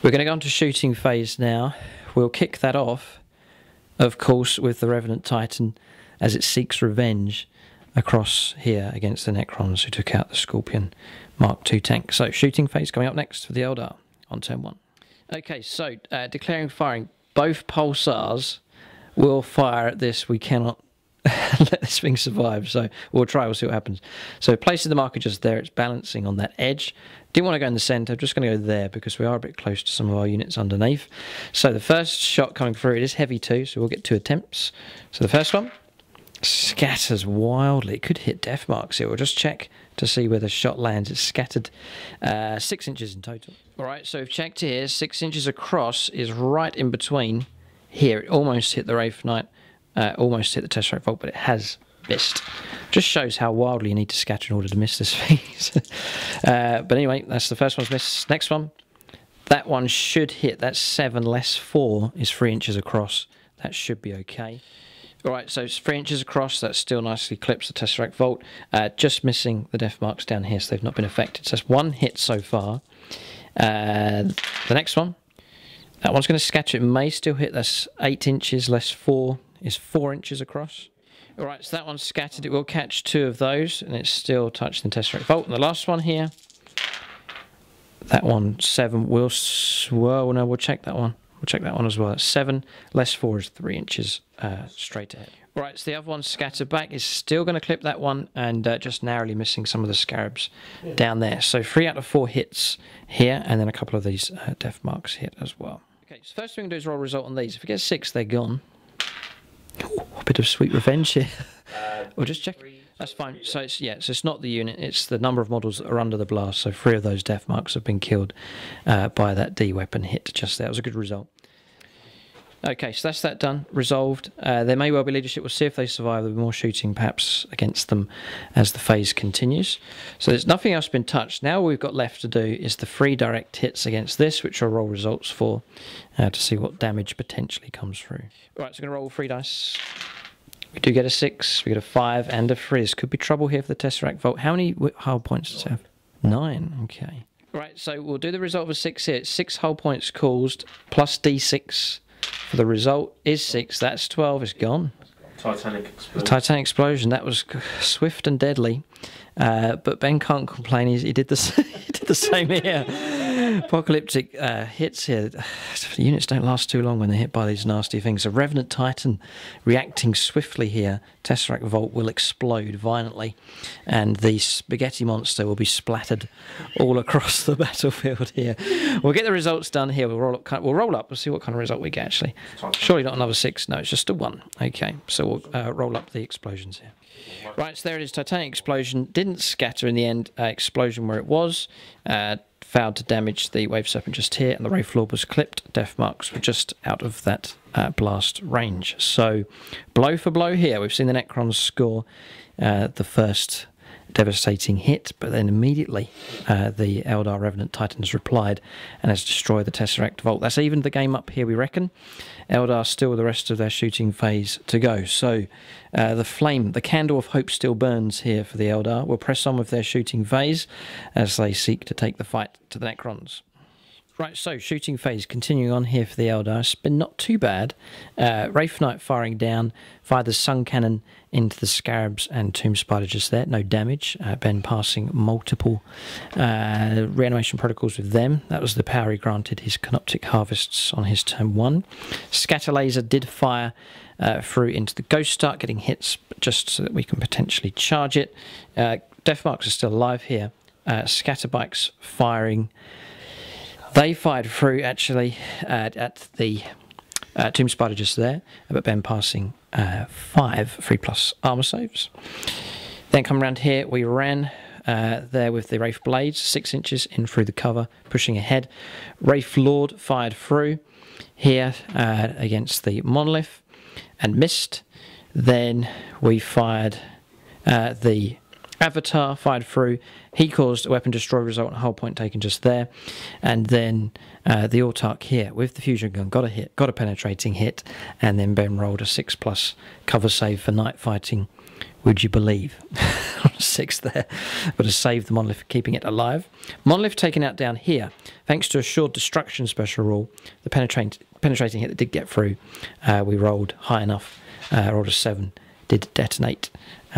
We're going to go on to shooting phase now. We'll kick that off, of course, with the Revenant Titan as it seeks revenge across here against the Necrons who took out the Scorpion Mark II tank. So shooting phase coming up next for the Eldar on turn 1. Okay, so declaring firing. Both pulsars will fire at this. We cannot let this thing survive, so we'll try, we'll see what happens. So placing the marker just there, it's balancing on that edge. Didn't want to go in the centre, just going to go there because we are a bit close to some of our units underneath. So the first shot coming through, it is heavy too, so we'll get 2 attempts. So the first one scatters wildly. It could hit death marks here. We'll just check to see where the shot lands. It's scattered 6 inches in total. All right, so we've checked here. 6 inches across is right in between here. It almost hit the Wraith Knight, almost hit the Tesseract Vault, but it has missed. Just shows how wildly you need to scatter in order to miss this phase. But anyway, that's the first one's missed. Next one, that one should hit. That's 7 less 4 is 3 inches across. That should be okay. Alright, so it's 3 inches across, that still nicely clips the Tesseract Vault. Just missing the death marks down here, so they've not been affected. So that's 1 hit so far. The next one, that one's going to scatter. It may still hit. That's 8 inches less 4 is 4 inches across. Alright, so that one's scattered. It will catch 2 of those, and it's still touching the Tesseract Vault. And the last one here, that one, 7 will... Well, no, we'll check that one. We'll check that one as well. That's 7 less 4 is 3 inches straight ahead. Right, so the other one scattered back is still going to clip that one and just narrowly missing some of the scarabs down there. So 3 out of 4 hits here, and then a couple of these death marks hit as well. Okay, so first thing we can do is roll a result on these. If we get 6, they're gone. Ooh, a bit of sweet revenge here. We'll just check. That's fine. So it's, yeah, so it's not the unit, it's the number of models that are under the blast. So 3 of those death marks have been killed by that D weapon hit just there. It was a good result. Okay, so that's that done, resolved. There may well be leadership. We'll see if they survive. There'll be more shooting perhaps against them as the phase continues. So there's nothing else been touched. Now all we've got left to do is the 3 direct hits against this, which I'll roll results for to see what damage potentially comes through. Right, so I'm going to roll 3 dice. We do get a 6, we get a 5 and a 3. This could be trouble here for the Tesseract Vault. How many hull points does it have? 9, okay. Right, so we'll do the result of a 6 here. 6 hull points caused plus D6 for the result is 6. That's 12. It's gone. Titanic explosion. The Titanic explosion. That was swift and deadly. But Ben can't complain. He did the he did the same here. Apocalyptic hits here. Units don't last too long when they're hit by these nasty things. A Revenant Titan reacting swiftly here. Tesseract Vault will explode violently, and the spaghetti monster will be splattered all across the battlefield here. We'll get the results done here. We'll roll up. We'll see what kind of result we get, actually. Surely not another 6. No, it's just a 1. Okay, so we'll roll up the explosions here. Right, so there it is. Titanic explosion. Didn't scatter in the end. Explosion where it was. Failed to damage the Wave Serpent just here, and the Wraith Lord was clipped. Death marks were just out of that blast range. So, blow for blow here. We've seen the Necrons score the first devastating hit, but then immediately the Eldar Revenant Titans replied and has destroyed the Tesseract Vault. That's evened the game up here, we reckon. Eldar still with the rest of their shooting phase to go. So the candle of hope still burns here for the Eldar. We'll press on with their shooting phase as they seek to take the fight to the Necrons. Right, so shooting phase continuing on here for the Eldar. It's been not too bad. Wraith Knight firing down, fired the Sun Cannon into the Scarabs and Tomb Spider just there. No damage. Ben passing multiple reanimation protocols with them. That was the power he granted his Canoptic Harvests on his turn 1. Scatter Laser did fire through into the Ghost Start, getting hits just so that we can potentially charge it. Death Marks are still alive here. Scatter Bikes firing. They fired through, actually, at the Tomb Spider just there, but Ben passing 5 3+ armor saves. Then come around here, we ran there with the Wraith Blades, 6 inches in through the cover, pushing ahead. Wraith Lord fired through here against the Monolith and missed. Then we fired the Avatar, fired through. He caused a weapon destroy result and a whole point taken just there. And then the Autarch here with the fusion gun got a hit, got a penetrating hit, and then Ben rolled a 6+ cover save for night fighting. Would you believe? 6 there, but has saved the Monolith, keeping it alive. Monolith taken out down here, thanks to Assured Destruction special rule. The penetrating hit that did get through, we rolled high enough, rolled a 7, did detonate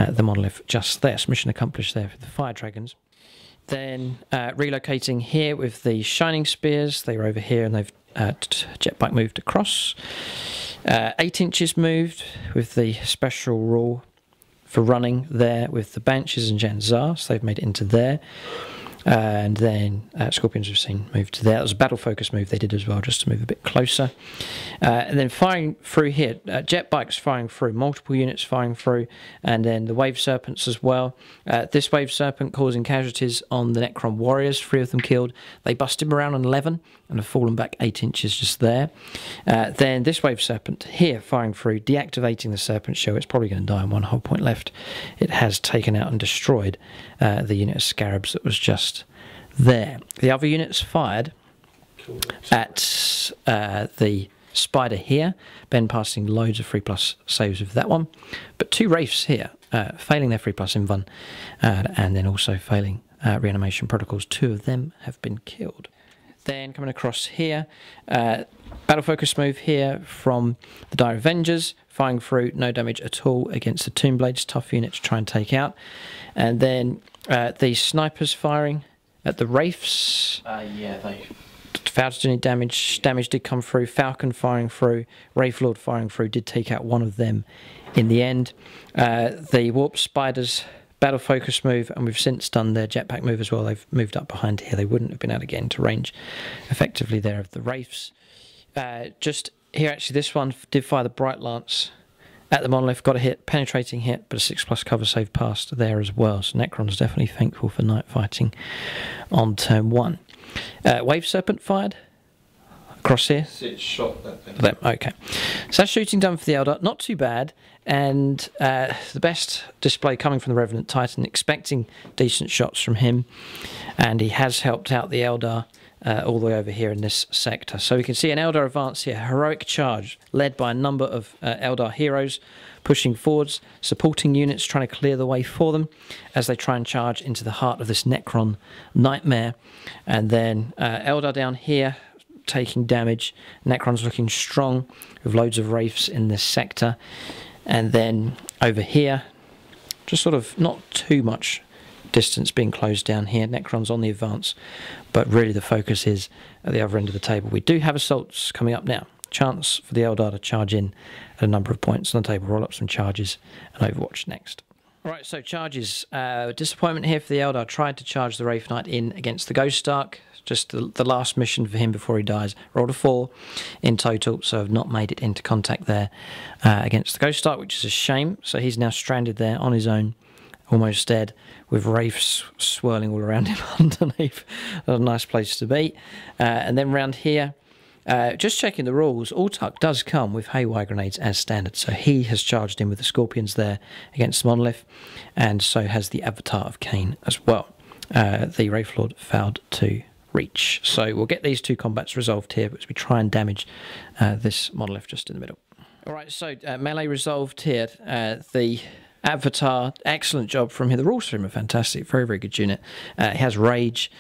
the Monolith just there. So mission accomplished there for the Fire Dragons. Then relocating here with the Shining Spears. They were over here and they've jetbike moved across. 8 inches moved with the special rule for running there with the Banshees and Janzar. So they've made it into there. And then Scorpions we've seen move to there. That was a battle focus move they did as well, just to move a bit closer. And then firing through here, jet bikes firing through, multiple units firing through, and then the Wave Serpents as well. This Wave Serpent causing casualties on the Necron Warriors, 3 of them killed. They busted him around on 11 and have fallen back 8 inches just there. Then this Wave Serpent here firing through, deactivating the Serpent Shell. It's probably going to die on 1 whole point left. It has taken out and destroyed the unit of Scarabs that was just there. The other units fired at the Spider here. Ben passing loads of 3+ saves with that one. But 2 Wraiths here, failing their 3+ invuln, and then also failing reanimation protocols. 2 of them have been killed. Then coming across here, battle focus move here from the Dire Avengers, firing through, no damage at all against the Tomb Blades, tough unit to try and take out. And then the snipers firing at the Wraiths. Yeah, they Failed to do any damage. Damage did come through. Falcon firing through. Wraith Lord firing through. Did take out one of them in the end. The Warp Spiders battle focus move, and we've since done their jetpack move as well. They've moved up behind here. They wouldn't have been able to get into range effectively there of the Wraiths. Just here, actually, this one did fire the Bright Lance at the Monolith, got a hit, penetrating hit, but a 6+ cover save passed there as well. So Necron's definitely thankful for night fighting on turn 1. Wave Serpent fired across here. It shot that thing. Them. Okay, so that's shooting done for the Eldar. Not too bad, and the best display coming from the Revenant Titan, expecting decent shots from him, and he has helped out the Eldar all the way over here in this sector. So we can see an Eldar advance here, heroic charge led by a number of Eldar heroes pushing forwards, supporting units, trying to clear the way for them as they try and charge into the heart of this Necron nightmare. And then Eldar down here taking damage. Necron's looking strong with loads of Wraiths in this sector. And then over here, just sort of not too much distance being closed down here. Necron's on the advance, but really the focus is at the other end of the table. We do have assaults coming up now. Chance for the Eldar to charge in at a number of points on the table. Roll up some charges and Overwatch next. Right, so charges. Disappointment here for the Eldar. Tried to charge the Wraith Knight in against the Ghost Stark. Just the last mission for him before he dies. Rolled a 4 in total, so have not made it into contact there against the Ghost Stark, which is a shame. So he's now stranded there on his own, almost dead, with wraiths swirling all around him underneath. A nice place to be. And then round here, just checking the rules, Altuck does come with Haywire grenades as standard, so he has charged in with the Scorpions there against the Monolith, and so has the Avatar of Cain as well. The Wraithlord failed to reach, so we'll get these two combats resolved here as we try and damage this Monolith just in the middle. Alright, so melee resolved here. The Avatar, excellent job from here. The rules for him are fantastic, very, very good unit. He has Rage,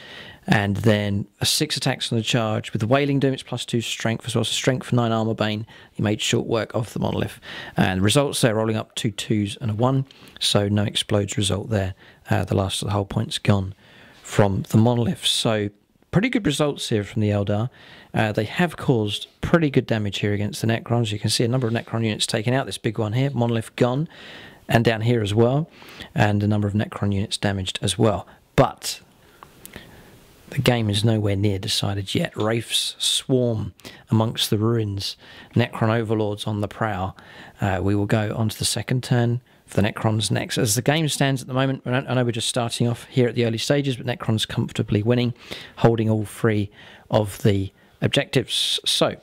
and then 6 attacks on the charge. With the Wailing Doom, it's +2 strength as well, so strength for 9 armor bane. He made short work of the Monolith. And the results there, rolling up 2 2s and a 1, so no explodes result there. The last of the whole point's gone from the Monolith. So pretty good results here from the Eldar. They have caused pretty good damage here against the Necrons. You can see a number of Necron units taken out. This big one here, Monolith gone, and down here as well, and a number of Necron units damaged as well. But the game is nowhere near decided yet. Wraiths swarm amongst the ruins. Necron overlords on the prowl. We will go on to the second turn for the Necrons next. As the game stands at the moment, I know we're just starting off here at the early stages, but Necron's comfortably winning, holding all 3 of the objectives. So,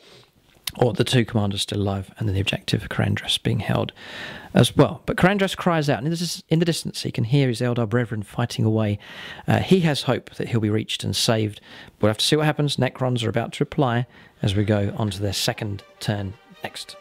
or the 2 commanders still alive, and then the objective of Karandras being held as well. But Karandras cries out, and in the distance he can hear his Eldar brethren fighting away. He has hope that he'll be reached and saved. We'll have to see what happens. Necrons are about to reply as we go on to their second turn next.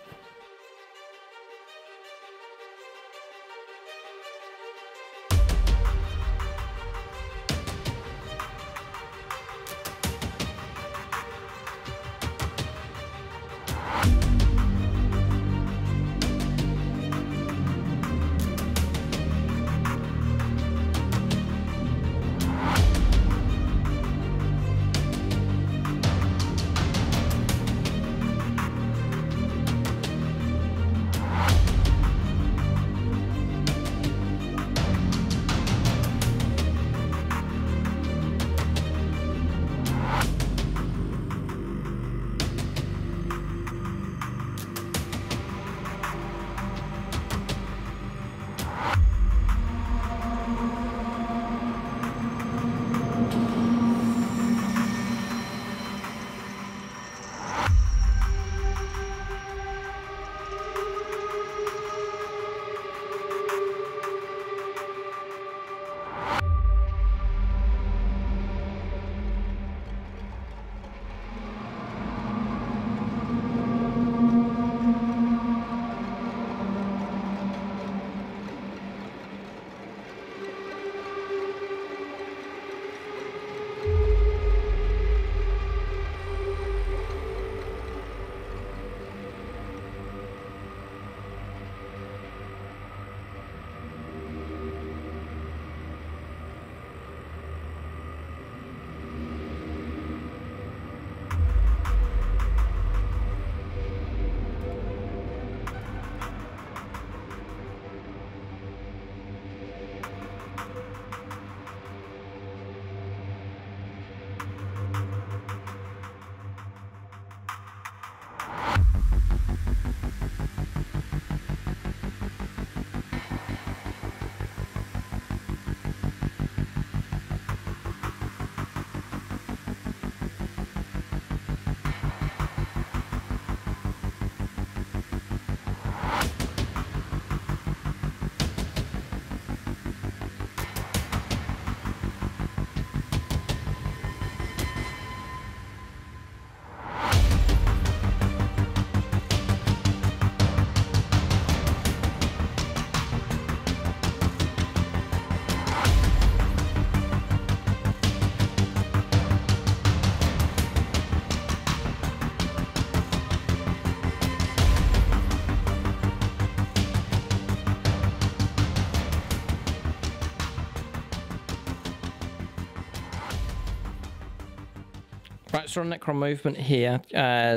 Right, so on Necron movement here.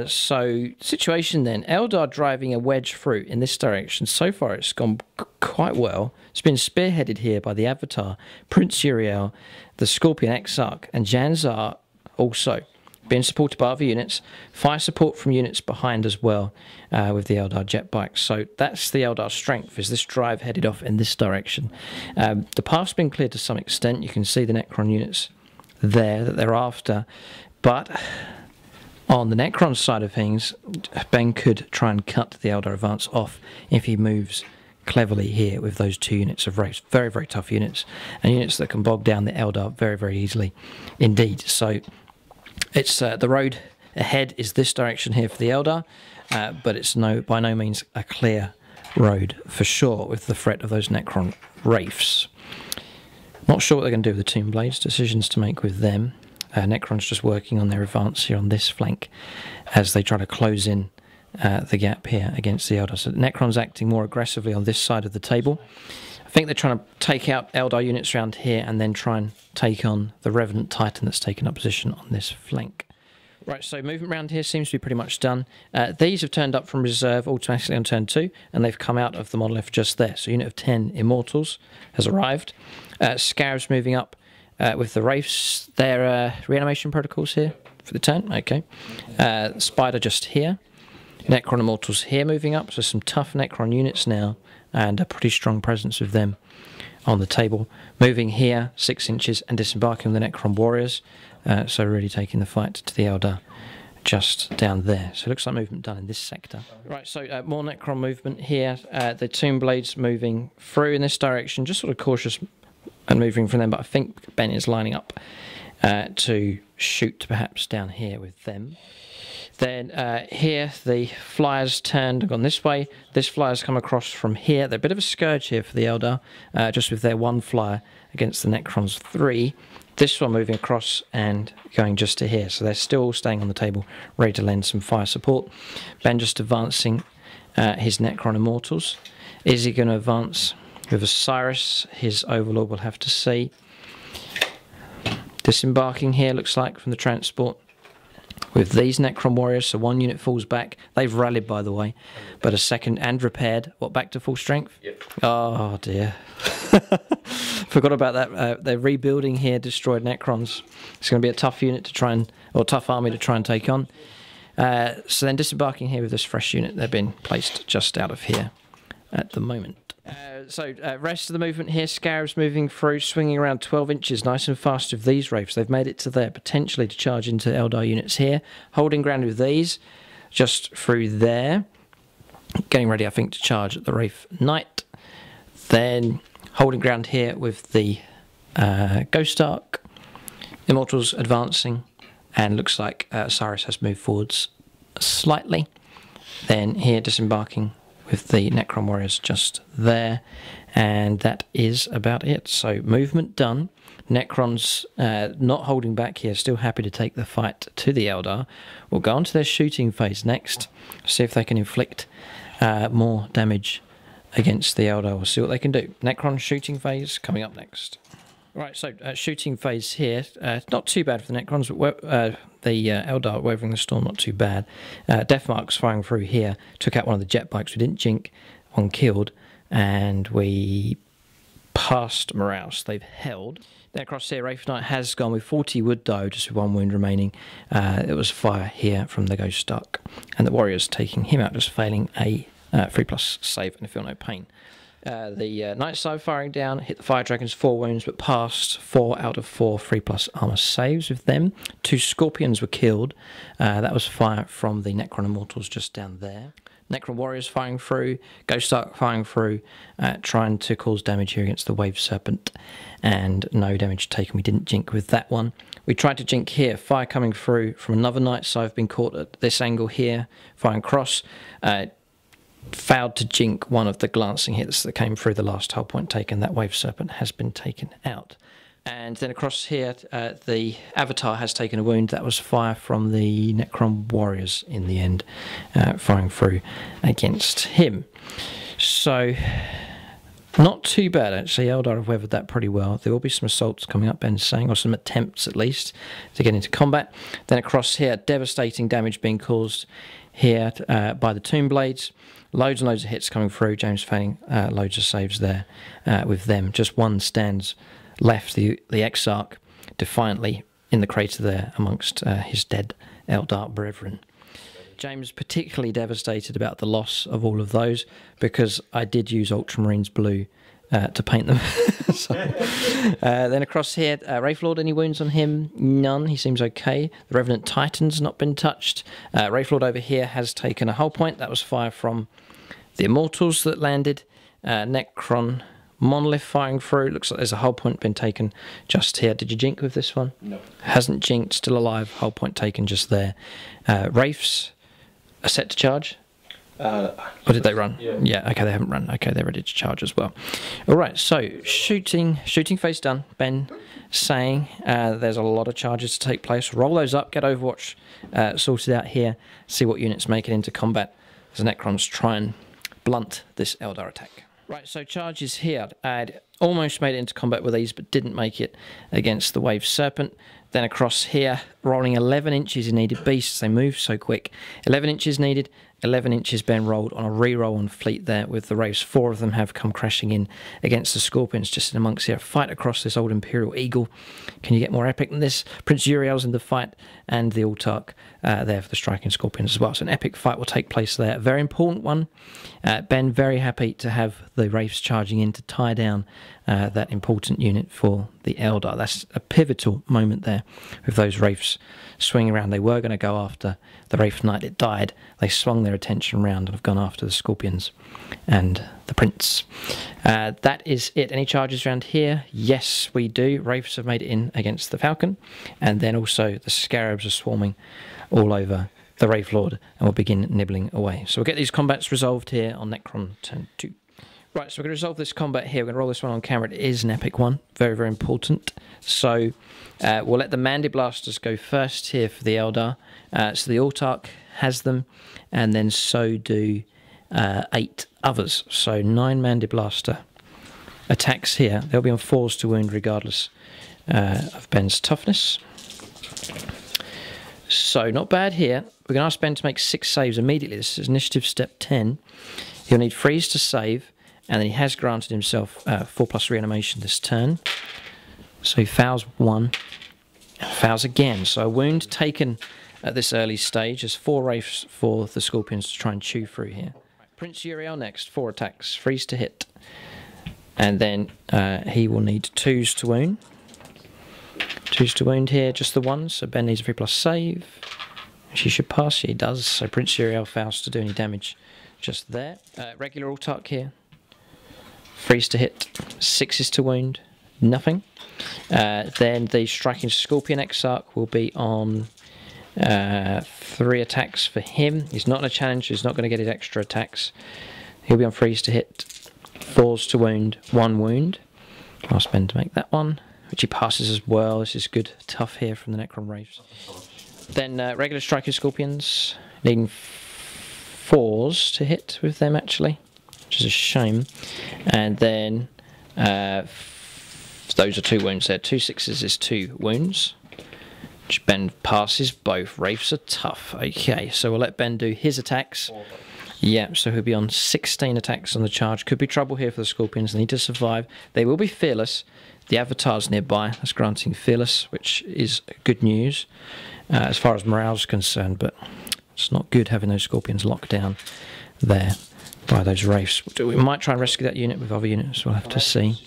So, situation then. Eldar driving a wedge through in this direction. So far, it's gone quite well. It's been spearheaded here by the Avatar, Prince Uriel, the Scorpion Exarch, and Janzar also. Being supported by other units. Fire support from units behind as well with the Eldar jet bikes. So that's the Eldar strength, is this drive headed off in this direction. The path's been cleared to some extent. You can see the Necron units there that they're after. But on the Necron side of things, Ben could try and cut the Eldar advance off if he moves cleverly here with those 2 units of Wraiths. Very, very tough units. And units that can bog down the Eldar very, very easily indeed. So it's the road ahead is this direction here for the Eldar, but it's by no means a clear road for sure with the threat of those Necron Wraiths. Not sure what they're going to do with the Tomb Blades. Decisions to make with them. Necron's just working on their advance here on this flank as they try to close in the gap here against the Eldar. So Necron's acting more aggressively on this side of the table. I think they're trying to take out Eldar units around here and then try and take on the Revenant Titan that's taken up position on this flank. Right, so movement around here seems to be pretty much done. These have turned up from reserve automatically on turn 2, and they've come out of the monolith just there. So unit of 10 Immortals has arrived. Scarabs moving up with the Wraiths. Their reanimation protocols here for the turn. Okay. Spider just here. Necron Immortals here moving up. So some tough Necron units now, and a pretty strong presence of them on the table. Moving here 6 inches and disembarking the Necron Warriors. So really taking the fight to the Eldar just down there. So it looks like movement done in this sector. Right, so more Necron movement here. The Tomb Blades moving through in this direction. Just sort of cautious and moving from them, but I think Ben is lining up to shoot perhaps down here with them. Then here the flyers turned and gone this way. This flyer's come across from here. They're a bit of a scourge here for the Eldar, just with their 1 flyer against the Necrons 3. This one moving across and going just to here. So they're still staying on the table, ready to lend some fire support. Ben just advancing his Necron Immortals. Is he going to advance with Osiris? His Overlord will have to see. Disembarking here, looks like, from the transport with these Necron Warriors. So 1 unit falls back. They've rallied, by the way, but a second and repaired. What, back to full strength? Yep. Oh, dear. Forgot about that. They're rebuilding here, destroyed Necrons. It's going to be a tough unit to try and, or tough army to try and take on. So then disembarking here with this fresh unit. They've been placed just out of here at the moment. Rest of the movement here, Scarabs moving through, swinging around 12 inches, nice and fast with these Wraiths. They've made it to there, potentially to charge into Eldar units here. Holding ground with these, just through there. Getting ready, I think, to charge at the Wraith Knight. Then holding ground here with the Ghost Ark. Immortals advancing, and looks like Osiris has moved forwards slightly. Then here disembarking with the Necron Warriors just there, and that is about it. So movement done. Necrons not holding back here, still happy to take the fight to the Eldar. We'll go on to their shooting phase next, see if they can inflict more damage against the Eldar. We'll see what they can do. Necron shooting phase coming up next. Right, so shooting phase here, not too bad for the Necrons, but the Eldar Weathering the Storm, not too bad. Death Marks firing through here, took out one of the jet bikes. We didn't jink, 1 killed, and we passed morale, so they've held. Then across here, Wraith Knight has gone with 40 wood though, just with 1 wound remaining. It was fire here from the Ghost Ark, and the Warriors taking him out, just failing a 3+ save and feel no pain. The Night Side firing down, hit the Fire Dragons 4 wounds, but passed 4 out of 4 3+ armor saves with them. 2 Scorpions were killed. That was fire from the Necron Immortals just down there. Necron Warriors firing through, Ghost Ark firing through, trying to cause damage here against the Wave Serpent, and no damage taken. We didn't jink with that one. We tried to jink here, fire coming through from another Night Side, been caught at this angle here, firing cross. Failed to jink one of the glancing hits that came through the last hull point taken. That Wave Serpent has been taken out. And then across here, the Avatar has taken a wound. That was fire from the Necron Warriors in the end, firing through against him. So Not too bad, actually. Eldar have weathered that pretty well. There will be some assaults coming up, Ben's saying, or some attempts at least to get into combat. Then across here, devastating damage being caused here by the Tomb Blades. Loads and loads of hits coming through. James failing loads of saves there with them. Just one stands left, the Exarch, defiantly in the crater there amongst his dead Eldar brethren. James particularly devastated about the loss of all of those because I did use Ultramarines blue to paint them. Then across here, Wraithlord, any wounds on him? None, he seems okay. The Revenant Titan's not been touched. Wraithlord over here has taken a hull point. That was fire from the Immortals that landed. Necron Monolith firing through. Looks like there's a hull point been taken just here. Did you jink with this one? No. Hasn't jinked, still alive. Hull point taken just there. Wraiths are set to charge. Or did they run? Yeah, okay, they haven't run. Okay, they're ready to charge as well. All right, so shooting phase done. Ben saying there's a lot of charges to take place. Roll those up, get Overwatch sorted out here, see what units make it into combat as the Necrons try and blunt this Eldar attack. Right, so charges here. I'd almost made it into combat with these, but didn't make it against the Wave Serpent. Then across here, rolling 11 inches is needed. Beasts, they move so quick. 11 inches needed. 11 inches been rolled on a re-roll on fleet there with the Wraiths. 4 of them have come crashing in against the Scorpions just in amongst here. Fight across this old Imperial Eagle. Can you get more epic than this? Prince Uriel's in the fight and the Autarch there for the striking Scorpions as well. So an epic fight will take place there. A very important one. Ben very happy to have the Wraiths charging in to tie down that important unit for the Eldar. That's a pivotal moment there with those Wraiths swinging around. They were going to go after the Wraith Knight. It died. They swung their attention around and have gone after the Scorpions and the Prince. That is it. Any charges around here? Yes, we do. Wraiths have made it in against the Falcon, and then also the Scarabs are swarming all over the Wraithlord and will begin nibbling away. So we'll get these combats resolved here on Necron turn 2. Right, so we're going to resolve this combat here. We're going to roll this one on camera. It is an epic one. Very, very important. So we'll let the Mandi Blasters go first here for the Eldar. So the Autarch has them, and then so do 8 others. So 9 Mandi Blaster attacks here. They'll be on 4s to wound regardless of Ben's toughness. So not bad here. We're going to ask Ben to make 6 saves immediately. This is initiative step 10. He'll need freeze to save. And then he has granted himself 4+ reanimation this turn. So he fouls 1 and fouls again. So a wound taken at this early stage. There's 4 Wraiths for the Scorpions to try and chew through here. Prince Uriel next, 4 attacks, freeze to hit. And then he will need 2s to wound. 2s to wound here, just the 1s. So Ben needs a 3+ save. She should pass, he does. So Prince Uriel fails to do any damage just there. Regular Autarch here. Freeze to hit, 6s to wound, nothing. Then the striking Scorpion Exarch will be on 3 attacks for him. He's not in a challenge, he's not going to get his extra attacks. He'll be on freeze to hit, 4s to wound, 1 wound. Ask Ben to make that one, which he passes as well. This is good, tough here from the Necron Wraiths. Then regular striking Scorpions, needing 4s to hit with them actually, which is a shame. And then those are 2 wounds there. 2 6s is 2 wounds, which Ben passes. Both Wraiths are tough. Okay, so we'll let Ben do his attacks. Yeah, so he'll be on 16 attacks on the charge. Could be trouble here for the Scorpions. They need to survive. They will be fearless. The Avatar's nearby. That's granting fearless, which is good news as far as morale's concerned, but it's not good having those Scorpions locked down there by those Wraiths. We might try and rescue that unit with other units, we'll have to see.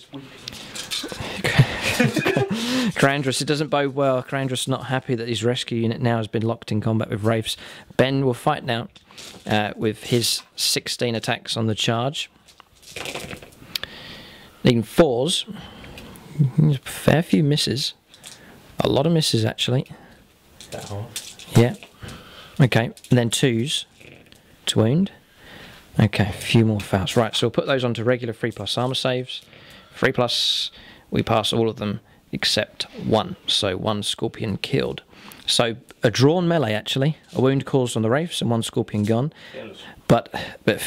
Karandras, it doesn't bode well. Karandras is not happy that his rescue unit now has been locked in combat with Wraiths. Ben will fight now with his 16 attacks on the charge. Needing 4s. A fair few misses. A lot of misses actually. Yeah. Okay, and then 2s to wound. Okay, a few more fouls. Right, so we'll put those onto regular 3+ armor saves. 3+, we pass all of them except one. So one Scorpion killed. So a drawn melee, actually. A wound caused on the Wraiths and one Scorpion gone. But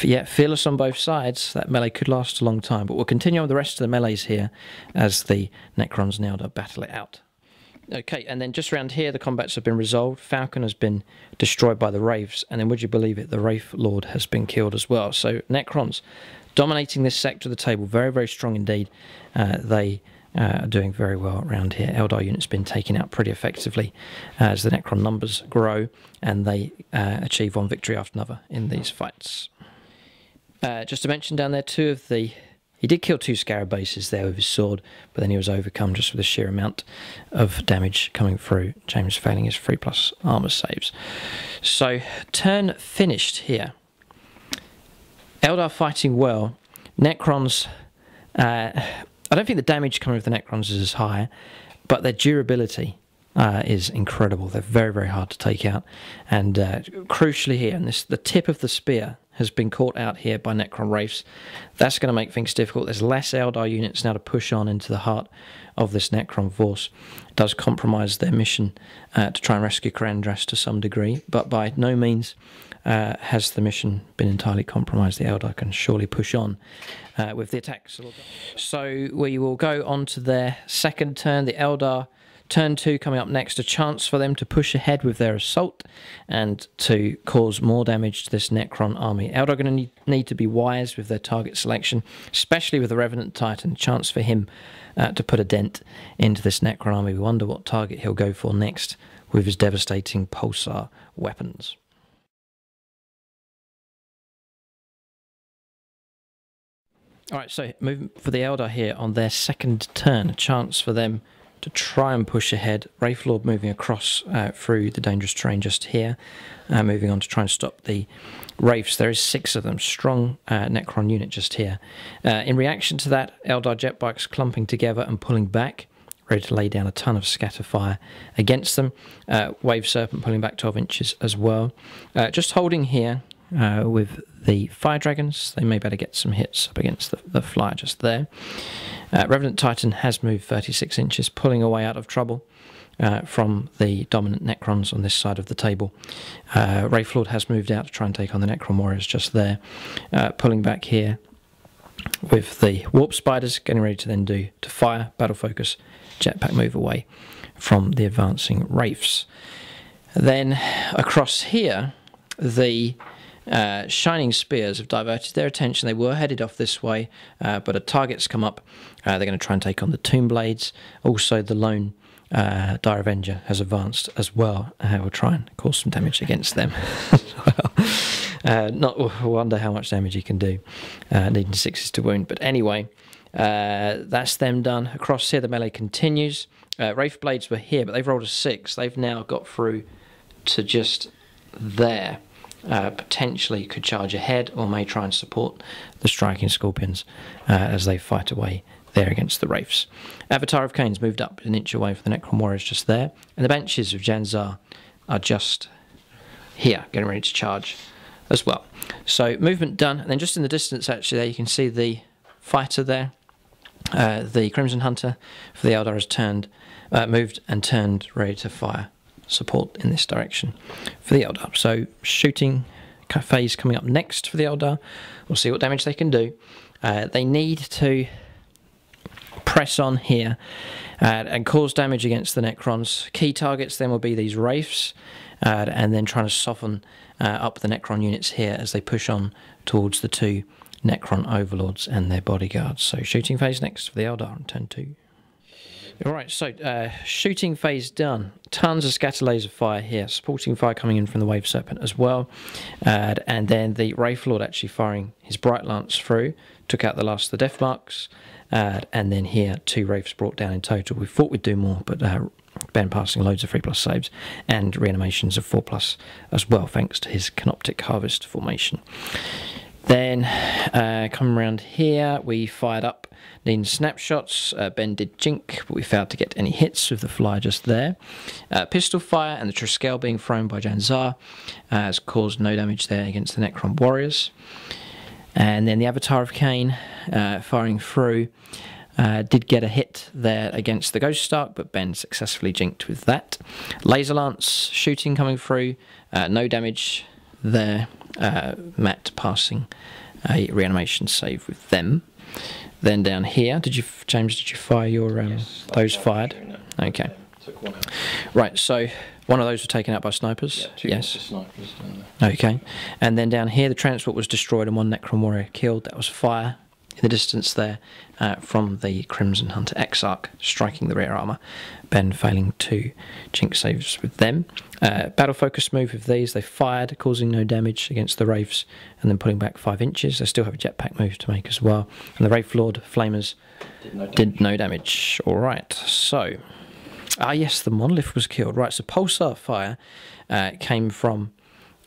yeah, fearless on both sides. That melee could last a long time. But we'll continue on with the rest of the melees here as the Necrons and Eldar battle it out. Okay, and then just around here, the combats have been resolved. Falcon has been destroyed by the Wraiths, and then would you believe it, the Wraith Lord has been killed as well. So Necrons dominating this sector of the table, very, very strong indeed. They are doing very well around here. Eldar units been taken out pretty effectively as the Necron numbers grow, and they achieve one victory after another in these fights. Just to mention down there, he did kill 2 Scarab bases there with his sword, but then he was overcome just with the sheer amount of damage coming through, James failing his 3+ armor saves. So, turn finished here. Eldar fighting well. Necrons, I don't think the damage coming with the Necrons is as high, but their durability is incredible. They're very, very hard to take out. And crucially here, and the tip of the spear has been caught out here by Necron Wraiths. That's going to make things difficult. There's less Eldar units now to push on into the heart of this Necron force. It does compromise their mission to try and rescue Karandras to some degree, but by no means has the mission been entirely compromised. The Eldar can surely push on with the attacks. So we will go on to their second turn. The Eldar, turn 2 coming up next, a chance for them to push ahead with their assault and to cause more damage to this Necron army. Eldar are going to need to be wise with their target selection, especially with the Revenant Titan. A chance for him to put a dent into this Necron army. We wonder what target he'll go for next with his devastating pulsar weapons. Alright, so moving for the Eldar here on their second turn, a chance for them to try and push ahead. Wraith Lord moving across through the dangerous terrain just here, moving on to try and stop the Wraiths. There is 6 of them, strong Necron unit just here. In reaction to that, Eldar jet bikes clumping together and pulling back, ready to lay down a ton of scatter fire against them. Wave Serpent pulling back 12 inches as well. Just holding here with the Fire Dragons. They may better get some hits up against the flyer just there. Revenant Titan has moved 36 inches, pulling away out of trouble from the dominant Necrons on this side of the table. Wraith Lord has moved out to try and take on the Necron warriors just there. Pulling back here with the Warp Spiders, getting ready to then to fire, battle focus, jetpack move away from the advancing Wraiths. Then across here, the Shining Spears have diverted their attention. They were headed off this way, but a target's come up. They're going to try and take on the Tomb Blades. Also, the lone Dire Avenger has advanced as well. We'll try and cause some damage against them as well. Not wonder how much damage he can do, needing 6s to wound. But anyway, that's them done. Across here, the melee continues. Wraith Blades were here, but they've rolled a 6. They've now got through to just there. Potentially could charge ahead or may try and support the striking Scorpions as they fight away there against the Wraiths. Avatar of Cain's moved up an inch away from the Necron warriors just there, and the benches of Janzar are just here, getting ready to charge as well. So movement done, and then just in the distance actually there you can see the fighter there. The Crimson Hunter for the Eldar has moved and turned ready to fire support in this direction for the Eldar. So shooting phase coming up next for the Eldar. We'll see what damage they can do. They need to press on here and cause damage against the Necrons. Key targets then will be these Wraiths, and then trying to soften up the Necron units here as they push on towards the 2 Necron Overlords and their bodyguards. So shooting phase next for the Eldar on turn 2. Alright, so shooting phase done. Tons of scatter laser fire here. Supporting fire coming in from the Wave Serpent as well. And then the Wraith Lord actually firing his Bright Lance through. Took out the last of the Death Marks. And then here, 2 Wraiths brought down in total. We thought we'd do more, but Ben passing loads of 3+ saves. And reanimations of 4+ as well, thanks to his Canoptic Harvest formation. Then coming around here, we fired up needing snapshots. Ben did jink, but we failed to get any hits with the flyer just there. Pistol fire and the Triskel being thrown by Janzar has caused no damage there against the Necron warriors. And then the Avatar of Cain firing through. Did get a hit there against the Ghost Stark, but Ben successfully jinked with that. Laser Lance shooting coming through, no damage there. Matt passing a reanimation save with them. Then down here, James, did you fire your Yes, those fired? Okay. Took one out. Right, so one of those were taken out by snipers. Yeah, two Yes. snipers. Okay. And then down here, the transport was destroyed and one Necron warrior killed. That was fire in the distance there from the Crimson Hunter Exarch, striking the rear armour. Ben failing 2 chink saves with them. Battle focus move with these. They fired, causing no damage against the Wraiths, and then pulling back 5 inches. They still have a jetpack move to make as well. And the Wraithlord Flamers did no damage. All right, so... yes, the Monolith was killed. Right, so Pulsar Fire came from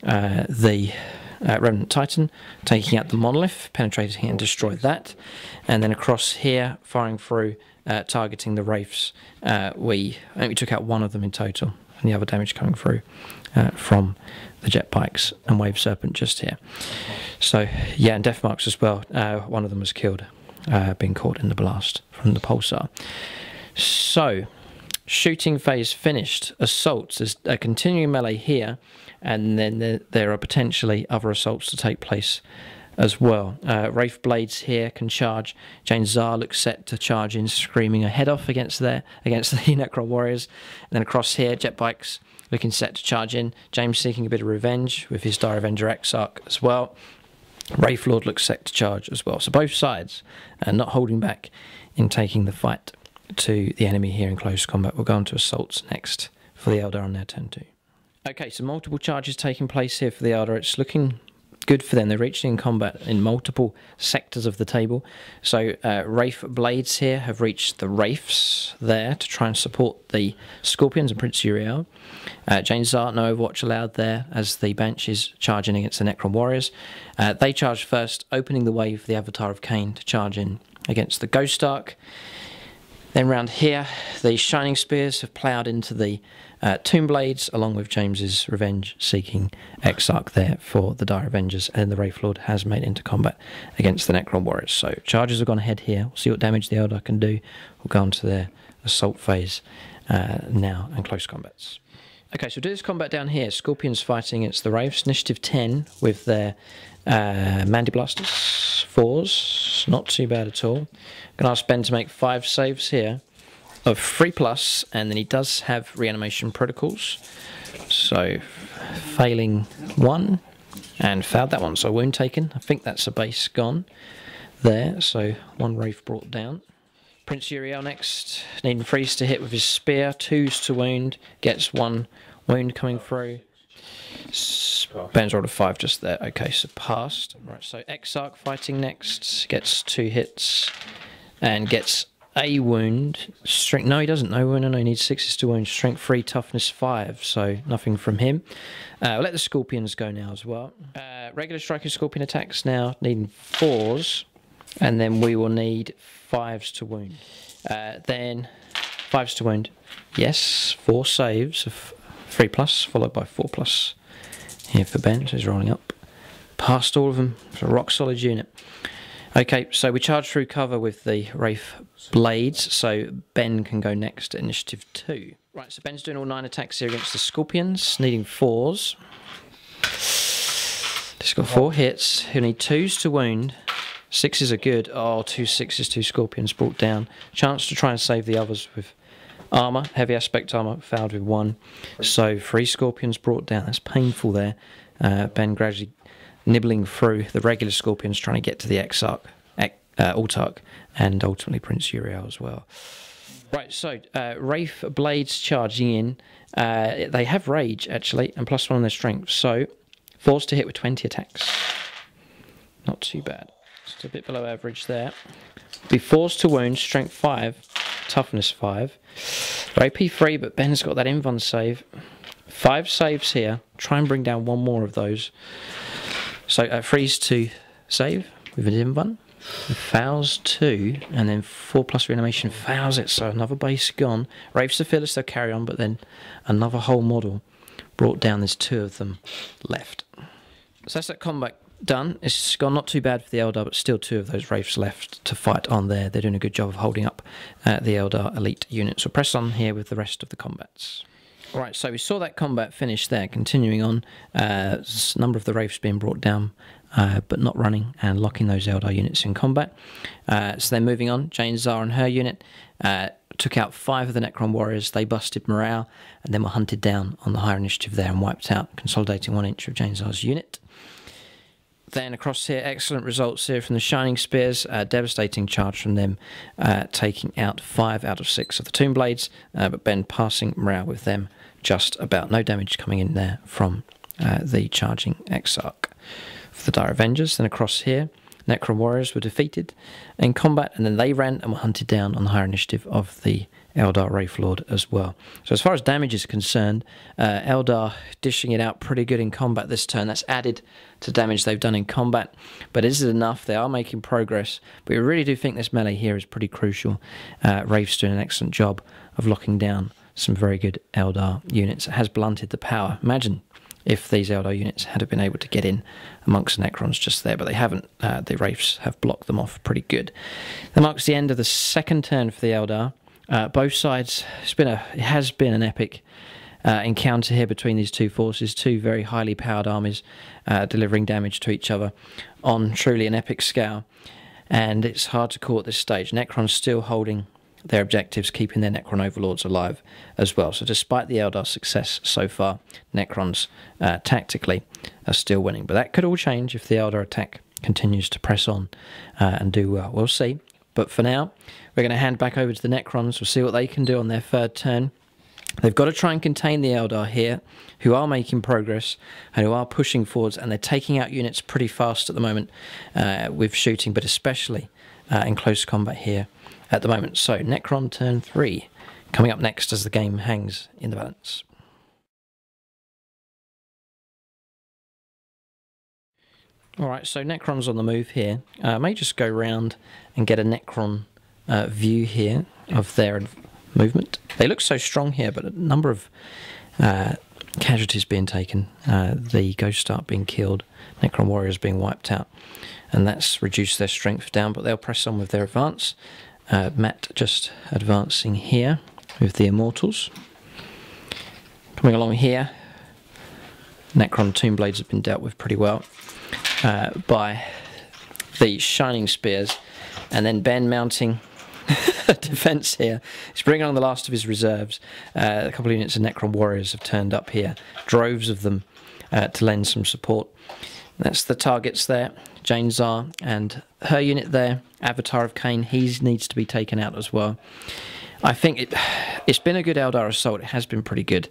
the Remnant Titan, taking out the Monolith, penetrating and destroyed that. And then across here, firing through, targeting the Wraiths. I think we took out one of them in total, and the other damage coming through from the jet pikes and Wave Serpent just here. So, yeah, and Death Marks as well. One of them was killed, being caught in the blast from the Pulsar. So... shooting phase finished. Assaults. There's a continuing melee here, and then there are potentially other assaults to take place as well. Wraith Blades here can charge. Jane Zar looks set to charge in, screaming her head off against the Necron warriors. And then across here, Jet Bikes looking set to charge in. James seeking a bit of revenge with his Dire Avenger Exarch as well. Wraithlord looks set to charge as well. So both sides are not holding back in taking the fight to the enemy here in close combat. We'll go on to assaults next for the Eldar on their turn 2. Okay, so multiple charges taking place here for the Eldar. It's looking good for them. They're reaching in combat in multiple sectors of the table. So Wraith Blades here have reached the Wraiths there to try and support the Scorpions and Prince Uriel. Jane Zart, no Overwatch allowed there as the Banshees charging against the Necron Warriors. They charged first, opening the way for the Avatar of Cain to charge in against the Ghost Stark. Then round here, the Shining Spears have ploughed into the Tomb Blades, along with James's revenge-seeking Exarch there for the Dire Avengers, and the Wraithlord has made into combat against the Necron Warriors. So charges have gone ahead here. We'll see what damage the Eldar can do. We'll go on to their assault phase now and close combats. Okay, so do this combat down here. Scorpions fighting against the Wraiths. Initiative 10 with their Mandy Blasters. 4s. Not too bad at all. I'm going to ask Ben to make 5 saves here of 3+, and then he does have reanimation protocols. So failing 1 and failed that one. So wound taken. I think that's a base gone there. So 1 Wraith brought down. Prince Uriel next, needing 3s to hit with his spear, 2s to wound, gets 1 wound coming through. Ben's rolled a 5 just there. Okay, so passed. Right, so Exarch fighting next, gets 2 hits and gets a wound. Strength, no, he doesn't. No wound, no, he needs 6s to wound. Strength 3, toughness 5, so nothing from him. We'll let the Scorpions go now as well. Regular striking Scorpion attacks now, needing 4s, and then we will need 5s to wound. Then 5s to wound. Yes, 4 saves of 3+, followed by 4+ here for Ben, so he's rolling up. Passed all of them. It's a rock solid unit. Okay, so we charge through cover with the Wraith Blades, so Ben can go next at initiative 2. Right, so Ben's doing all 9 attacks here against the Scorpions, needing 4s. He's got 4 hits. He'll need 2s to wound. 6s are good. Oh, 2 6s, 2 Scorpions brought down. Chance to try and save the others with armour. Heavy aspect armour, failed with 1. So 3 Scorpions brought down. That's painful there. Ben gradually nibbling through the regular Scorpions, trying to get to the Exarch, Autarch, and ultimately Prince Uriel as well. Right, so Wraith Blades charging in. They have Rage, actually, and +1 on their strength. So 4s to hit with 20 attacks. Not too bad. Just a bit below average there. Be 4s to wound, strength 5, toughness 5. AP 3, but Ben's got that Invuln save. 5 saves here. Try and bring down 1 more of those. So freeze to save with an Invuln. Fouls 2, and then 4+ reanimation fouls it, so another base gone. Wraiths are fearless, they'll carry on, but then another whole model brought down. There's 2 of them left. So that's that combat done. It's gone not too bad for the Eldar, but still 2 of those Wraiths left to fight on there. They're doing a good job of holding up the Eldar elite units. We'll press on here with the rest of the combats. Alright, so we saw that combat finish there. Continuing on, a number of the Wraiths being brought down, but not running and locking those Eldar units in combat. So then moving on, Jane Zar and her unit took out 5 of the Necron warriors. They busted morale and then were hunted down on the higher initiative there and wiped out, consolidating 1 inch of Jane Zar's unit. Then across here, excellent results here from the Shining Spears, devastating charge from them, taking out 5 out of 6 of the Tomb Blades, but Ben passing morale with them just about. No damage coming in there from the charging Exarch for the Dire Avengers. Then across here, Necron warriors were defeated in combat, and then they ran and were hunted down on the higher initiative of the Eldar Wraithlord as well. So as far as damage is concerned, Eldar dishing it out pretty good in combat this turn. That's added to damage they've done in combat, but is it enough? They are making progress, but we really do think this melee here is pretty crucial. Wraith's doing an excellent job of locking down some very good Eldar units. It has blunted the power. Imagine if these Eldar units had been able to get in amongst Necrons just there, but they haven't. The Wraiths have blocked them off pretty good. That marks the end of the second turn for the Eldar. Both sides, it has been an epic encounter here between these 2 forces, 2 very highly powered armies delivering damage to each other on truly an epic scale, and it's hard to call at this stage. Necron's still holding their objectives, keeping their Necron Overlords alive as well. So despite the Eldar success so far, Necrons tactically are still winning, but that could all change if the Eldar attack continues to press on and do well. We'll see. But for now, we're going to hand back over to the Necrons. We'll see what they can do on their 3rd turn. They've got to try and contain the Eldar here, who are making progress and who are pushing forwards, and they're taking out units pretty fast at the moment with shooting, but especially in close combat here at the moment. So Necron turn 3 coming up next as the game hangs in the balance. Alright, so Necron's on the move here. I may just go round and get a Necron view here of their movement. They look so strong here, but a number of casualties being taken. The Ghost Start being killed, Necron warriors being wiped out, and that's reduced their strength down, but they'll press on with their advance. Matt just advancing here with the Immortals. Coming along here, Necron Tomb Blades have been dealt with pretty well by the Shining Spears, and then Ben mounting defense here. He's bringing on the last of his reserves. A couple of units of Necron warriors have turned up here, droves of them to lend some support. That's the targets there. Jane Zar and her unit there. Avatar of Cain, he needs to be taken out as well. I think it's been a good Eldar assault. It has been pretty good.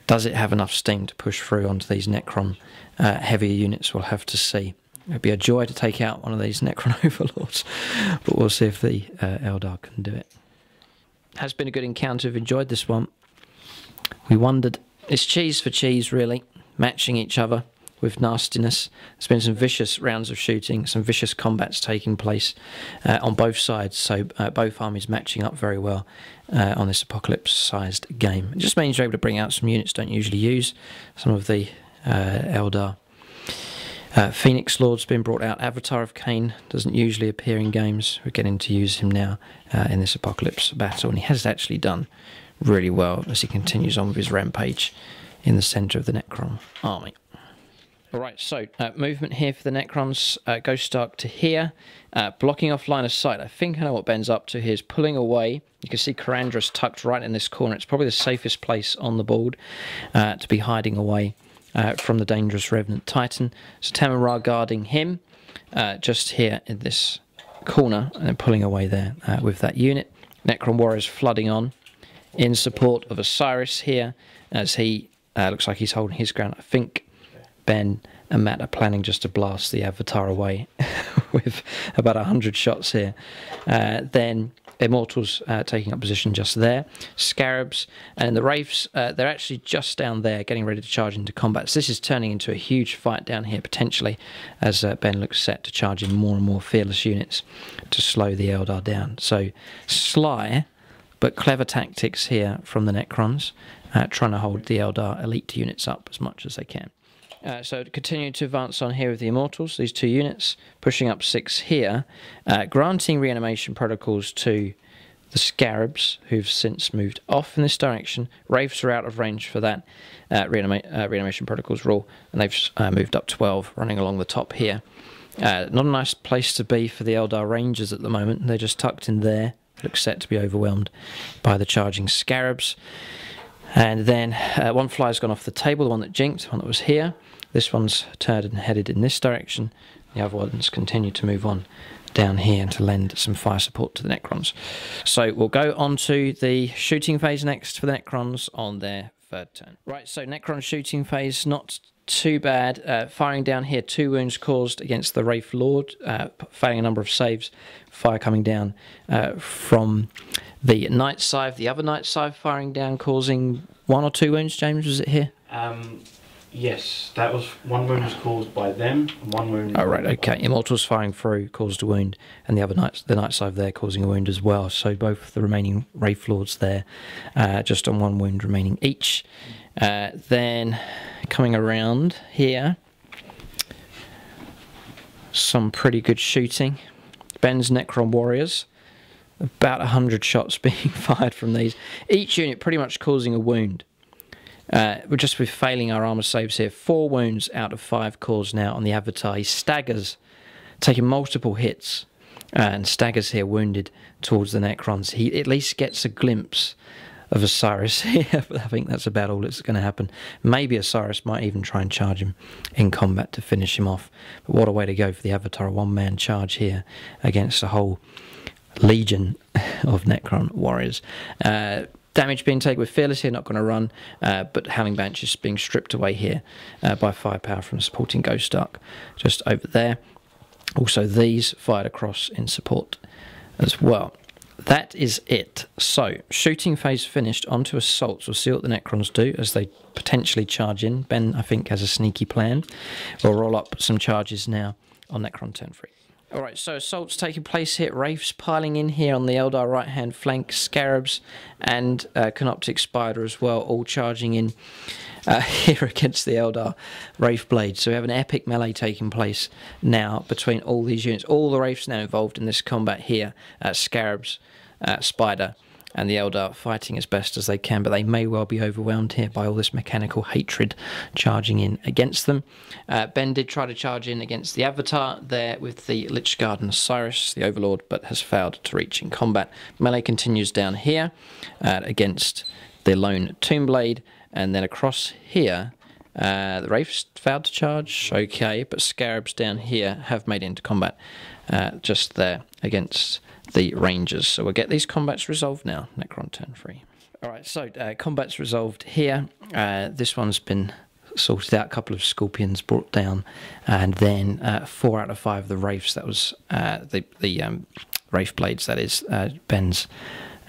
Does it have enough steam to push through onto these Necron heavier units? We'll have to see. It'd be a joy to take out one of these Necron Overlords, but we'll see if the Eldar can do it. Has been a good encounter. We've enjoyed this one. We wondered, it's cheese for cheese really, matching each other with nastiness. There's been some vicious rounds of shooting, some vicious combats taking place on both sides, so both armies matching up very well on this apocalypse-sized game. It just means you're able to bring out some units don't usually use. Some of the Eldar Phoenix Lord's been brought out. Avatar of Cain doesn't usually appear in games. We're getting to use him now in this apocalypse battle, and he has actually done really well as he continues on with his rampage in the centre of the Necron army. Alright, so movement here for the Necrons. Ghost Stark to here, blocking off line of sight. I think I know what Ben's up to here. He's pulling away. You can see Karandras tucked right in this corner. It's probably the safest place on the board to be hiding away from the dangerous Revenant Titan. So Tamara guarding him just here in this corner and then pulling away there with that unit. Necron warriors flooding on in support of Osiris here as he looks like he's holding his ground. I think Ben and Matt are planning just to blast the Avatar away with about 100 shots here. Then Immortals taking up position just there. Scarabs and the Wraiths, they're actually just down there getting ready to charge into combat. So this is turning into a huge fight down here potentially as Ben looks set to charge in more and more fearless units to slow the Eldar down. So sly but clever tactics here from the Necrons, trying to hold the Eldar elite units up as much as they can. So continuing to advance on here with the Immortals, these 2 units, pushing up 6 here, granting reanimation protocols to the Scarabs, who've since moved off in this direction. Wraiths are out of range for that reanimation protocols rule, and they've moved up 12, running along the top here. Not a nice place to be for the Eldar Rangers at the moment. They're just tucked in there, look set to be overwhelmed by the charging Scarabs. And then one fly's gone off the table, the one that jinked, the one that was here. This one's turned and headed in this direction. The other ones continue to move on down here and to lend some fire support to the Necrons. So we'll go on to the shooting phase next for the Necrons on their 3rd turn. Right, so Necron shooting phase, not too bad. Firing down here, 2 wounds caused against the Wraith Lord, failing a number of saves. Fire coming down from the Night Scythe, the other Night Scythe firing down, causing 1 or 2 wounds. James, was it here? Yes, that was 1 wound was caused by them, and 1 wound. Oh right, okay. Immortals firing through caused a wound, and the other the Night Scythe there causing a wound as well. So both the remaining Wraith Lords there, just on 1 wound remaining each. Then coming around here, some pretty good shooting. Ben's Necron Warriors, about 100 shots being fired from these. Each unit pretty much causing a wound. We're just with failing our armor saves here. 4 wounds out of 5 caused now on the Avatar. He staggers, taking multiple hits, and staggers here wounded towards the Necrons. He at least gets a glimpse of Osiris here, but I think that's about all that's going to happen. Maybe Osiris might even try and charge him in combat to finish him off. But what a way to go for the Avatar, a 1-man charge here against a whole legion of Necron warriors. Damage being taken with Fearless here, not going to run, but Howling Banshee is being stripped away here by firepower from supporting Ghost Ark just over there. Also these fired across in support as well. That is it. So, shooting phase finished, onto assaults. We'll see what the Necrons do as they potentially charge in. Ben, I think, has a sneaky plan. We'll roll up some charges now on Necron turn 3. Alright, so assaults taking place here. Wraiths piling in here on the Eldar right-hand flank. Scarabs and Canoptic Spider as well, all charging in here against the Eldar Wraith Blade. So we have an epic melee taking place now between all these units. All the Wraiths now involved in this combat here. Scarabs, Spider, and the Eldar fighting as best as they can, but they may well be overwhelmed here by all this mechanical hatred charging in against them. Ben did try to charge in against the Avatar there with the Lich Guard and Osiris, the Overlord, but has failed to reach in combat. Melee continues down here against the lone Tombblade, and then across here the Wraiths failed to charge, okay, but Scarabs down here have made it into combat just there against the Rangers. So we'll get these combats resolved now. Necron turn 3. Alright, so combats resolved here. This one's been sorted out. A couple of Scorpions brought down, and then 4 out of 5 of the Wraiths. That was the Wraith Blades, that is. Ben's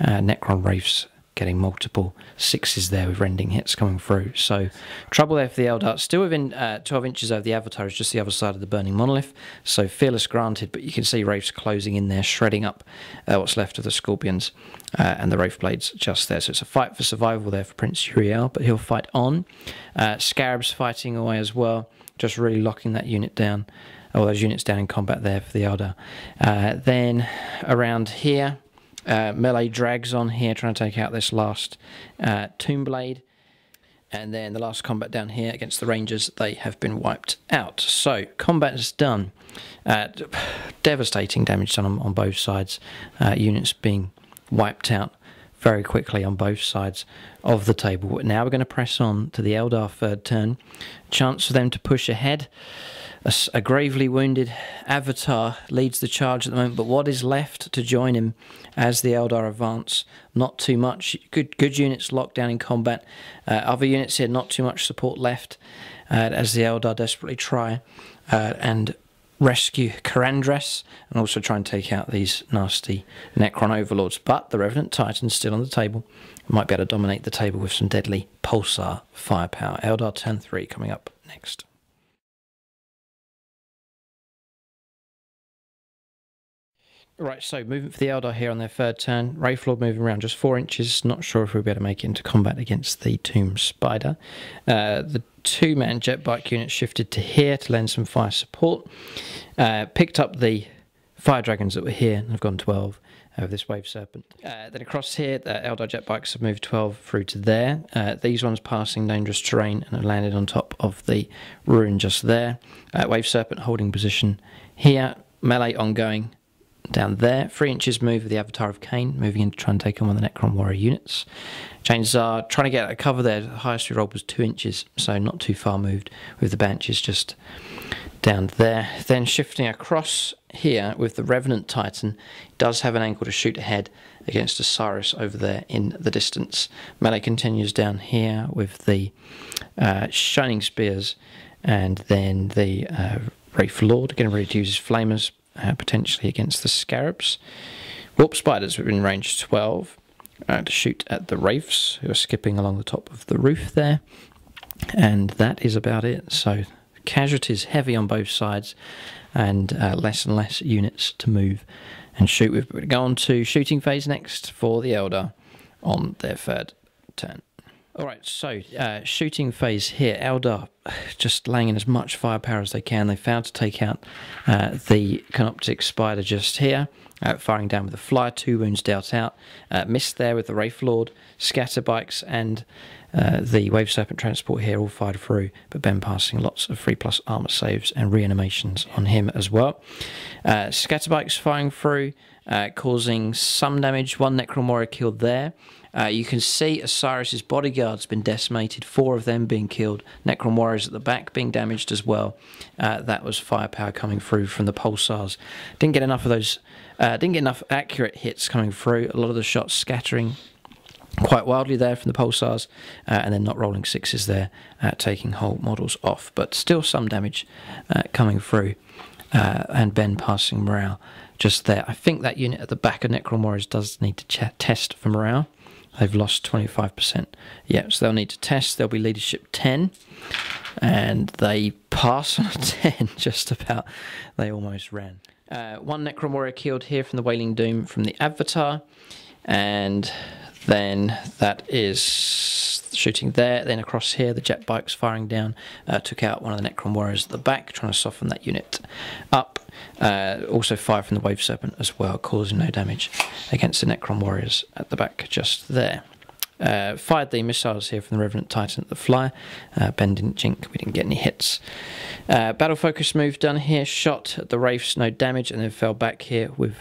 Necron Wraiths getting multiple 6s there with rending hits coming through. So trouble there for the Eldar. Still within 12 inches of the Avatar is just the other side of the burning monolith. So Fearless granted, but you can see Wraiths closing in there, shredding up what's left of the Scorpions and the Wraith Blades just there. So it's a fight for survival there for Prince Uriel, but he'll fight on. Scarabs fighting away as well, just really locking that unit down. All those units down in combat there for the Eldar. Then around here, melee drags on here, trying to take out this last Tombblade. And then the last combat down here against the Rangers, they have been wiped out. So, combat is done. Devastating damage done on both sides. Units being wiped out very quickly on both sides of the table. Now we're going to press on to the Eldar 3rd turn. Chance for them to push ahead. A gravely wounded Avatar leads the charge at the moment, but what is left to join him as the Eldar advance? Not too much. Good units locked down in combat. Other units here, not too much support left as the Eldar desperately try and rescue Karandras and also try and take out these nasty Necron Overlords. But the Revenant Titan's still on the table. Might be able to dominate the table with some deadly pulsar firepower. Eldar turn 3 coming up next. Right, so moving for the Eldar here on their third turn. Wraithlord moving around just 4 inches. Not sure if we'll be able to make it into combat against the Tomb Spider. The 2-man jet bike unit shifted to here to lend some fire support. Picked up the fire dragons that were here and have gone 12 over this wave serpent. Then across here, the Eldar jet bikes have moved 12 through to there. These ones passing dangerous terrain and have landed on top of the ruin just there. Wave serpent holding position here. Melee ongoing down there. 3 inches move of the Avatar of Cain, moving in to try and take on one of the Necron warrior units. Changes are trying to get a cover there. The highest we rolled was 2 inches, so not too far moved, with the Banshees just down there. Then shifting across here with the Revenant Titan, does have an angle to shoot ahead against Osiris over there in the distance. Melee continues down here with the Shining Spears, and then the Wraithlord getting ready to use his Flamers, potentially against the Scarabs. Warp Spiders are in range 12 to shoot at the Wraiths, who are skipping along the top of the roof there. And that is about it. So casualties heavy on both sides, and less units to move and shoot with. We're going to go on to shooting phase next for the Eldar on their third turn. Alright, so shooting phase here. Eldar just laying in as much firepower as they can. They failed to take out the Canoptic Spider just here. Firing down with the Flyer, 2 wounds dealt out. Missed there with the Wraithlord, Scatterbikes, and the Wave Serpent Transport here all fired through, but Ben passing lots of 3+ armor saves and reanimations on him as well. Scatterbikes firing through, causing some damage. 1 Necron warrior killed there. You can see Osiris's bodyguard's been decimated, 4 of them being killed. Necron warriors at the back being damaged as well. That was firepower coming through from the pulsars. Didn't get enough of those. Didn't get enough accurate hits coming through. A lot of the shots scattering quite wildly there from the pulsars, and then not rolling 6s there, taking whole models off. But still some damage coming through, and Ben passing morale just there. I think that unit at the back of Necron warriors does need to test for morale. They've lost 25%. Yeah, so they'll need to test. There'll be leadership 10. And they pass on a 10, just about. They almost ran. 1 Necron warrior killed here from the Wailing Doom from the Avatar. And then that is shooting there. Then across here, the jet bikes firing down. Took out one of the Necron warriors at the back, trying to soften that unit up. Also fire from the Wave Serpent as well, causing no damage against the Necron warriors at the back just there. Fired the missiles here from the Revenant Titan at the Flyer. Ben didn't jink, we didn't get any hits. Battle focus move done here, shot at the Wraiths, no damage, and then fell back here with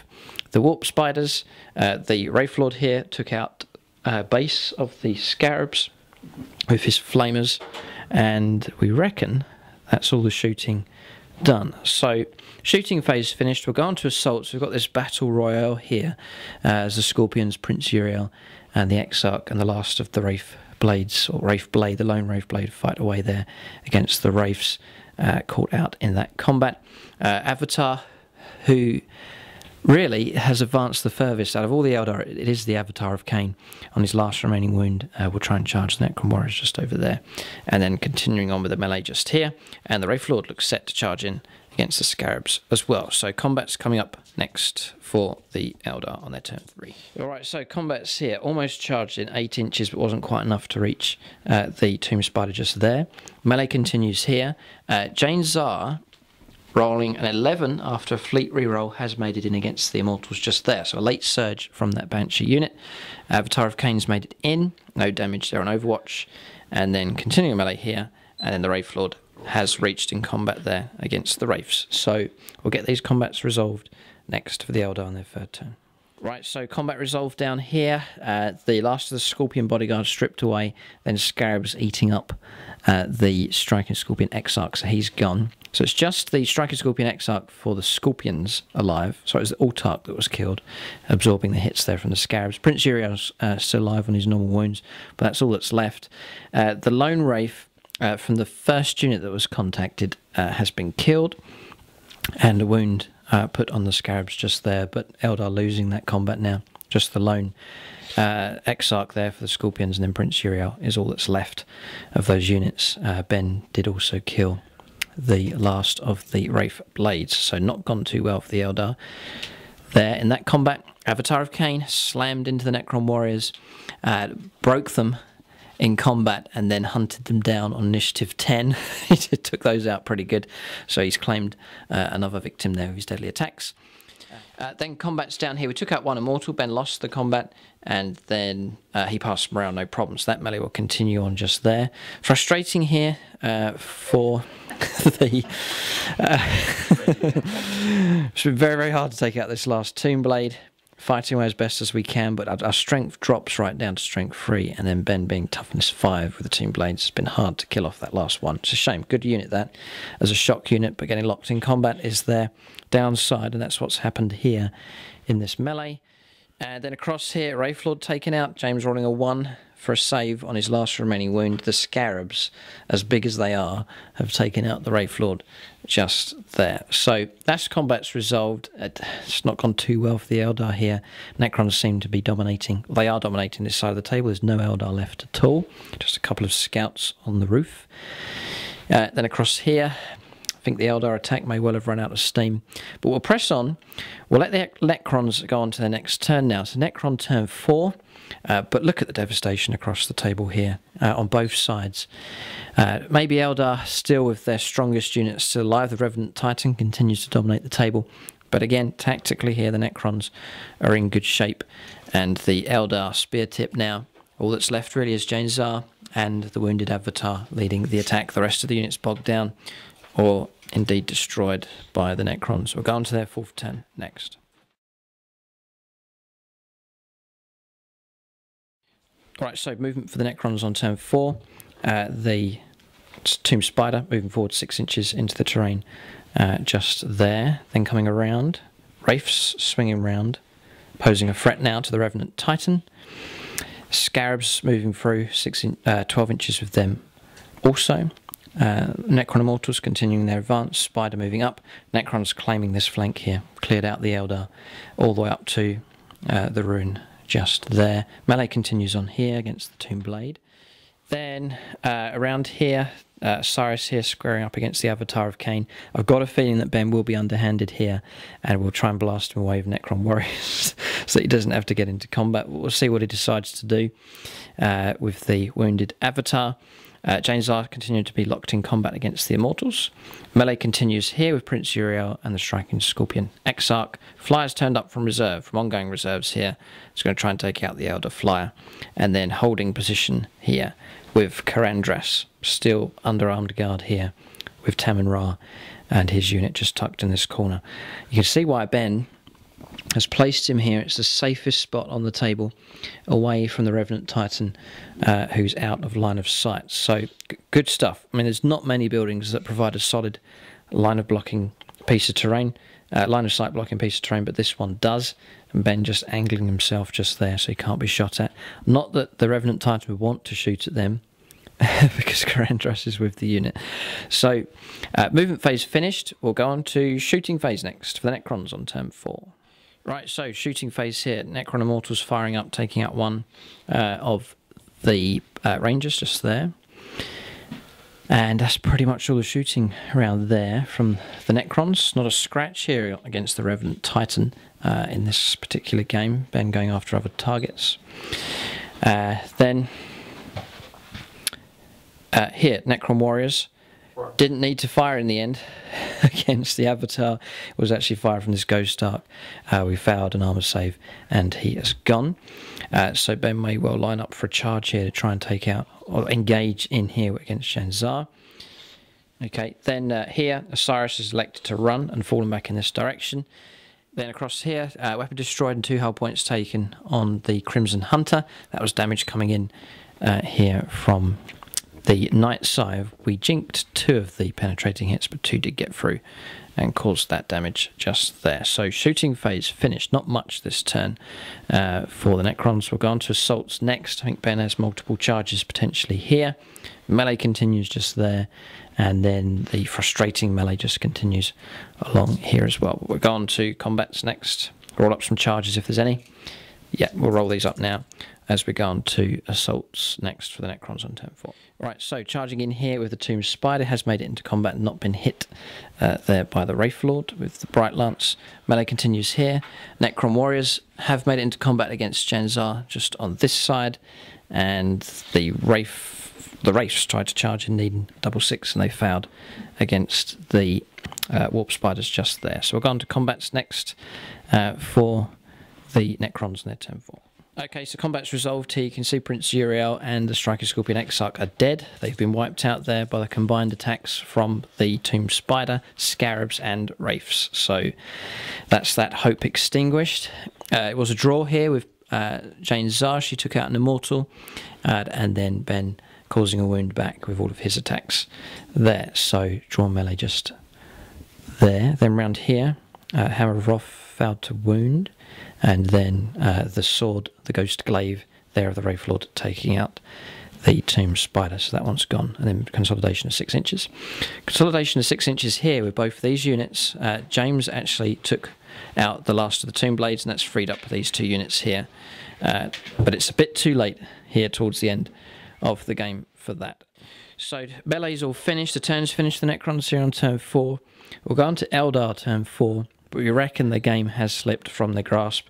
the Warp Spiders. The Wraithlord here took out base of the Scarabs with his Flamers, and we reckon that's all the shooting done. So shooting phase finished. We'll go on to assaults. We've got this battle royale here as the Scorpions, Prince Uriel, and the Exarch, and the last of the Wraith Blades, or Wraith Blade, the lone Wraith Blade, fight away there against the Wraiths caught out in that combat. Avatar, who really has advanced the furthest out of all the Eldar, it is the Avatar of Cain. On his last remaining wound, we'll try and charge the Necron warriors just over there, and then continuing on with the melee just here. And the Wraithlord looks set to charge in against the Scarabs as well. So combat's coming up next for the Eldar on their turn 3. Alright, so combat's here. Almost charged in 8 inches, but wasn't quite enough to reach the Tomb Spider just there. Melee continues here. Jane Zar, rolling an 11 after a fleet reroll, has made it in against the Immortals just there. So a late surge from that Banshee unit. Avatar of Cain's made it in. No damage there on Overwatch. And then continuing melee here. And then the Wraithlord has reached in combat there against the Wraiths. So we'll get these combats resolved next for the Eldar on their third turn. Right, so combat resolved down here. The last of the Scorpion bodyguard stripped away. Then Scarabs eating up the Striking Scorpion Exarch, so he's gone. So it's just the Striking Scorpion Exarch for the Scorpions alive. So it was the Altarch that was killed, absorbing the hits there from the Scarabs. Prince Uriel's still alive on his normal wounds, but that's all that's left. The Lone Wraith from the first unit that was contacted has been killed, and a wound put on the Scarabs just there, but Eldar losing that combat now. Just the lone Exarch there for the Scorpions, and then Prince Uriel is all that's left of those units. Ben did also kill the last of the Wraith Blades, so not gone too well for the Eldar. there in that combat. Avatar of Cain slammed into the Necron warriors, broke them in combat, and then hunted them down on initiative 10. He took those out pretty good, so he's claimed another victim there with his deadly attacks. Then combats down here. We took out one immortal. Ben lost the combat, and then he passed them around, no problem. So that melee will continue on just there. Frustrating here for the... it's been very, very hard to take out this last Tomb Blade. Fighting away as best as we can, but our strength drops right down to strength 3, and then Ben being toughness 5 with the Tomb Blades. It's been hard to kill off that last one. It's a shame. Good unit that as a shock unit, but getting locked in combat is their downside, and that's what's happened here in this melee. And then across here, Overlord taken out. James rolling a 1 for a save on his last remaining wound. The Scarabs, as big as they are, have taken out the Overlord just there. So that's combat's resolved. It's not gone too well for the Eldar here. Necrons seem to be dominating. Well, they are dominating this side of the table. There's no Eldar left at all. Just a couple of scouts on the roof. Then across here, I think the Eldar attack may well have run out of steam. But we'll press on. We'll let the Necrons go on to their next turn now. So Necron turn 4. But look at the devastation across the table here on both sides. Maybe Eldar still with their strongest units still alive. The Revenant Titan continues to dominate the table. But again, tactically here, the Necrons are in good shape. And the Eldar spear tip now. All that's left really is Janzar and the wounded Avatar leading the attack. The rest of the units bogged down or indeed destroyed by the Necrons. We'll go on to their 4th turn next. Right, so movement for the Necrons on turn 4. The Tomb Spider moving forward 6 inches into the terrain just there. Then coming around, Wraiths swinging round, posing a threat now to the Revenant Titan. Scarabs moving through 12 inches with them also. Necron Immortals continuing their advance, Spider moving up. Necrons claiming this flank here, cleared out the Eldar all the way up to the ruin just there. Melee continues on here against the Tomb Blade. Then around here, Cyrus here squaring up against the Avatar of Cain. I've got a feeling that Ben will be underhanded here, and we'll try and blast him away with Necron Warriors so that he doesn't have to get into combat. We'll see what he decides to do with the wounded Avatar. Janzar continuing to be locked in combat against the Immortals. Melee continues here with Prince Uriel and the Striking Scorpion Exarch. Flyers turned up from reserve, from ongoing reserves here. It's going to try and take out the Elder Flyer. And then holding position here with Karandras, still under armed guard here with Taman Ra and his unit just tucked in this corner. You can see why Ben has placed him here. It's the safest spot on the table, away from the Revenant Titan, who's out of line of sight. So good stuff. I mean, there's not many buildings that provide a solid line of blocking piece of terrain, line of sight blocking piece of terrain, but this one does. And Ben just angling himself just there, so he can't be shot at. Not that the Revenant Titan would want to shoot at them, because Karandras is with the unit. So movement phase finished. We'll go on to shooting phase next for the Necrons on turn 4. Right, so shooting phase here. Necron Immortals firing up, taking out one of the Rangers just there. And that's pretty much all the shooting around there from the Necrons. Not a scratch here against the Revenant Titan in this particular game. Ben going after other targets. Then here, Necron Warriors. Didn't need to fire in the end against the Avatar. It was actually fire from this Ghost Arc. We failed an armor save and he is gone. So Ben may well line up for a charge here to try and take out or engage in here against Janzar. Okay, then here Osiris is elected to run and falling back in this direction. Then across here, weapon destroyed and 2 hull points taken on the Crimson Hunter. That was damage coming in here from the Night Scythe. We jinked 2 of the penetrating hits, but 2 did get through and caused that damage just there. So shooting phase finished. Not much this turn for the Necrons. We'll go on to assaults next. I think Ben has multiple charges potentially here. Melee continues just there, and then the frustrating melee just continues along here as well. We'll go on to combats next. Roll up some charges if there's any. Yeah, we'll roll these up now. as we go on to assaults next for the Necrons on turn 4. Right, so charging in here with the Tomb Spider, has made it into combat and not been hit there by the Wraithlord with the Bright Lance. Melee continues here. Necron Warriors have made it into combat against Janzar just on this side, and the Wraiths tried to charge in needing double 6 and they failed against the Warp Spiders just there. So we'll go on to combats next for the Necrons in their turn 4. Okay, so combat's resolved here. You can see Prince Uriel and the Striker Scorpion Exarch are dead. They've been wiped out there by the combined attacks from the Tomb Spider, Scarabs and Wraiths. So that's that hope extinguished. It was a draw here with Jane Zar. She took out an Immortal, and then Ben causing a wound back with all of his attacks there. So draw melee just there. Then round here, Hammer of Wrath failed to wound. And then the sword, the Ghost Glaive there of the Wraithlord, taking out the Tomb Spider. So that one's gone. And then consolidation of 6 inches. Consolidation of 6 inches here with both of these units. James actually took out the last of the Tomb Blades, and that's freed up these 2 units here. But it's a bit too late here towards the end of the game for that. So melee's all finished. The turn's finished. The Necrons here on turn 4. We'll go on to Eldar turn 4. But we reckon the game has slipped from their grasp.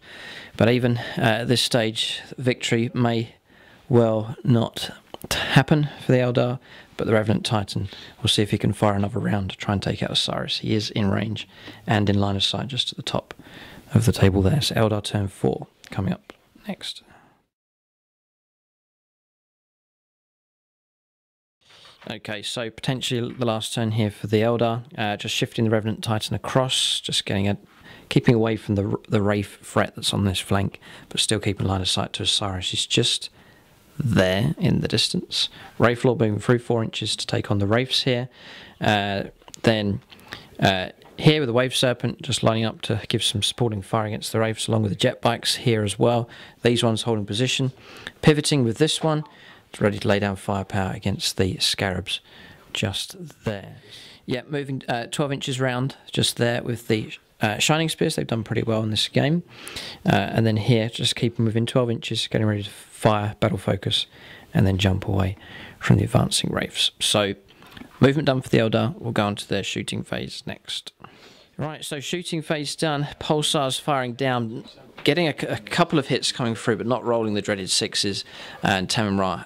But even at this stage, victory may well not happen for the Eldar. But the Revenant Titan, we'll see if he can fire another round to try and take out Osiris. He is in range and in line of sight just at the top of the table there. So Eldar turn 4 coming up next. Okay, so potentially the last turn here for the Eldar, just shifting the Revenant Titan across, just keeping away from the Wraith threat that's on this flank, but still keeping line of sight to Osiris. He's just there in the distance. Wraithlord moving through 4 inches to take on the Wraiths here. Then here with the Wave Serpent just lining up to give some supporting fire against the Wraiths, along with the jet bikes here as well. These ones holding position. Pivoting with this one, ready to lay down firepower against the Scarabs just there. Yeah, moving 12 inches round just there with the Shining Spears. They've done pretty well in this game. And then here, just keep them within 12 inches, getting ready to fire, battle focus, and then jump away from the advancing Wraiths. So, movement done for the Eldar. We'll go on to their shooting phase next. Right, so shooting phase done. Pulsar's firing down, getting a couple of hits coming through, but not rolling the dreaded 6s. And Tamim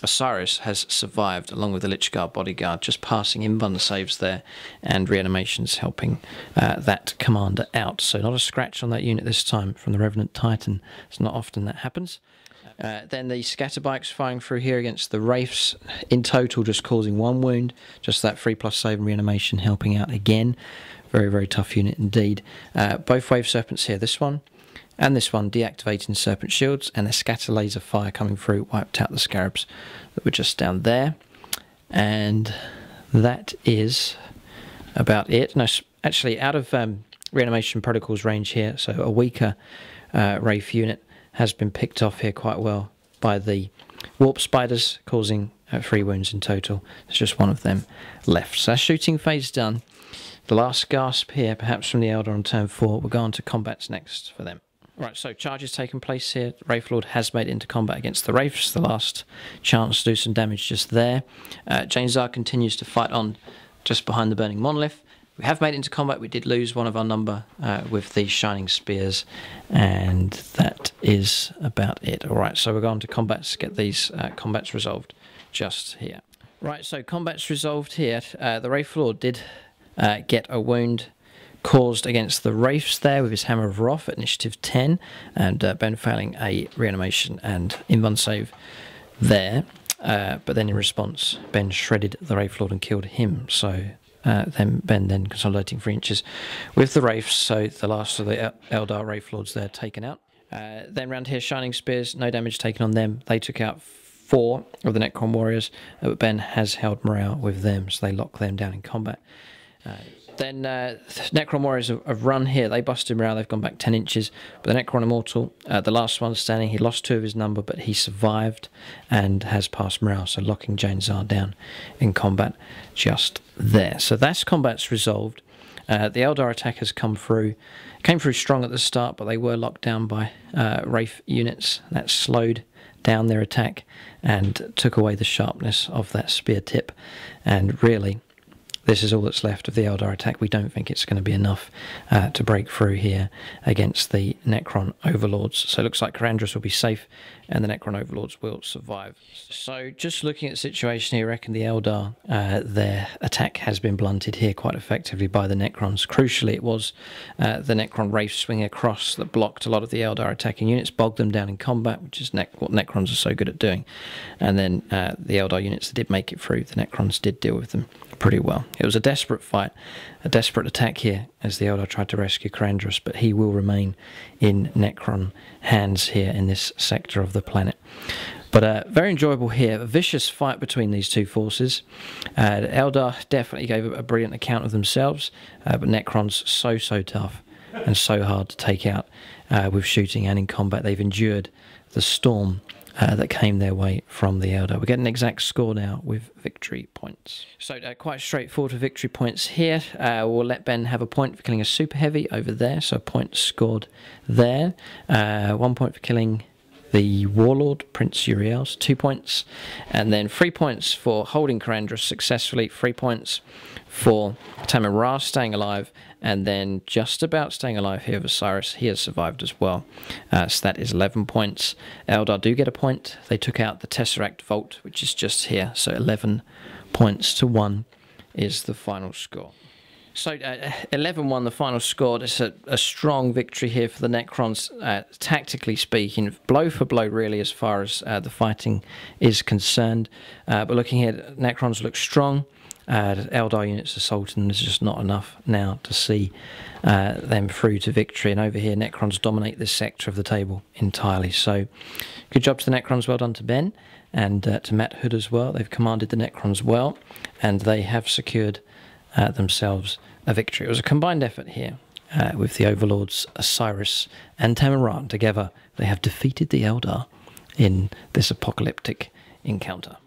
Osiris has survived, along with the Lich Guard bodyguard, just passing invuln saves there, and reanimations helping that commander out. So not a scratch on that unit this time from the Revenant Titan. It's not often that happens. Then the Scatterbikes firing through here against the Wraiths, in total just causing 1 wound. Just that 3+ save and reanimation helping out again. Very, very tough unit indeed. Both Wave Serpents here, this one and this one, deactivating Serpent Shields, and the Scatter Laser fire coming through wiped out the Scarabs that were just down there. And that is about it. No, actually, out of reanimation protocols range here, so a weaker Wraith unit has been picked off here quite well by the Warp Spiders, causing 3 wounds in total. There's just 1 of them left. So shooting phase done. The last gasp here, perhaps from the Eldar on turn 4. We'll go on to combats next for them. Right, so charges taking place here. Wraithlord has made it into combat against the Wraiths. The last chance to do some damage just there. Jane Zar continues to fight on just behind the Burning Monolith. We have made it into combat. We did lose 1 of our number with the Shining Spears, and that is about it. All right, so we're going to combats, get these combats resolved just here. Right, so combats resolved here. The Wraithlord did get a wound caused against the Wraiths there with his Hammer of Wrath at initiative 10, and Ben failing a reanimation and invuln save there. But then in response, Ben shredded the Wraithlord and killed him. So then Ben consolidating 3 inches with the Wraiths. So the last of the Eldar Wraithlords there taken out. Then round here, Shining Spears, no damage taken on them. They took out 4 of the Necron Warriors, but Ben has held morale with them, so they lock them down in combat. Then Necron Warriors have run here. They busted morale. They've gone back 10 inches. But the Necron Immortal, the last one standing, he lost 2 of his number, but he survived and has passed morale. So locking Jane Zar down in combat just there. So that's combat's resolved. The Eldar attackers came through strong at the start, but they were locked down by Wraith units. That slowed down their attack and took away the sharpness of that spear tip. And really, this is all that's left of the Eldar attack. We don't think it's going to be enough to break through here against the Necron Overlords. So it looks like Karandras will be safe and the Necron Overlords will survive. So just looking at the situation here, I reckon the Eldar, their attack has been blunted here quite effectively by the Necrons. Crucially, it was the Necron Wraith swinging across that blocked a lot of the Eldar attacking units, bogged them down in combat, which is what Necrons are so good at doing. And then the Eldar units that did make it through, the Necrons did deal with them pretty well. It was a desperate fight, a desperate attack here as the Eldar tried to rescue Karandras, but he will remain in Necron hands here in this sector of the planet. But very enjoyable here, a vicious fight between these two forces. Eldar definitely gave a brilliant account of themselves, but Necron's so tough and so hard to take out with shooting and in combat. They've endured the storm that came their way from the Eldar. We get an exact score now with victory points. So quite straightforward for victory points here. We'll let Ben have a point for killing a super heavy over there, so a point scored there. 1 point for killing the Warlord, Prince Uriel's, 2 points. And then 3 points for holding Karandras successfully, 3 points for Tamil Ra staying alive, and then just about staying alive here with Osiris. He has survived as well. So that is 11 points. Eldar do get a point. They took out the Tesseract Vault, which is just here. So 11 points to 1 is the final score. So 11-1 the final score. It's a strong victory here for the Necrons, tactically speaking, blow for blow really as far as the fighting is concerned. But looking here, Necrons look strong. Eldar units assaulting, there's just not enough now to see them through to victory. And over here, Necrons dominate this sector of the table entirely. So good job to the Necrons, well done to Ben, and to Matt Hood as well. They've commanded the Necrons well, and they have secured themselves a victory. It was a combined effort here with the Overlords, Osiris and Tamaran together. They have defeated the Eldar in this apocalyptic encounter.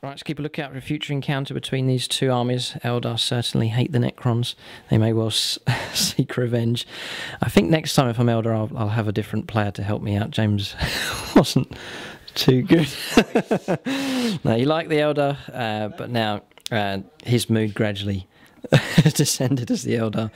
Right, let's keep a lookout for a future encounter between these two armies. Eldar certainly hate the Necrons. They may well seek revenge. I think next time if I'm Eldar, I'll have a different player to help me out. James wasn't too good. No, he liked the Eldar, but now his mood gradually descended as the Eldar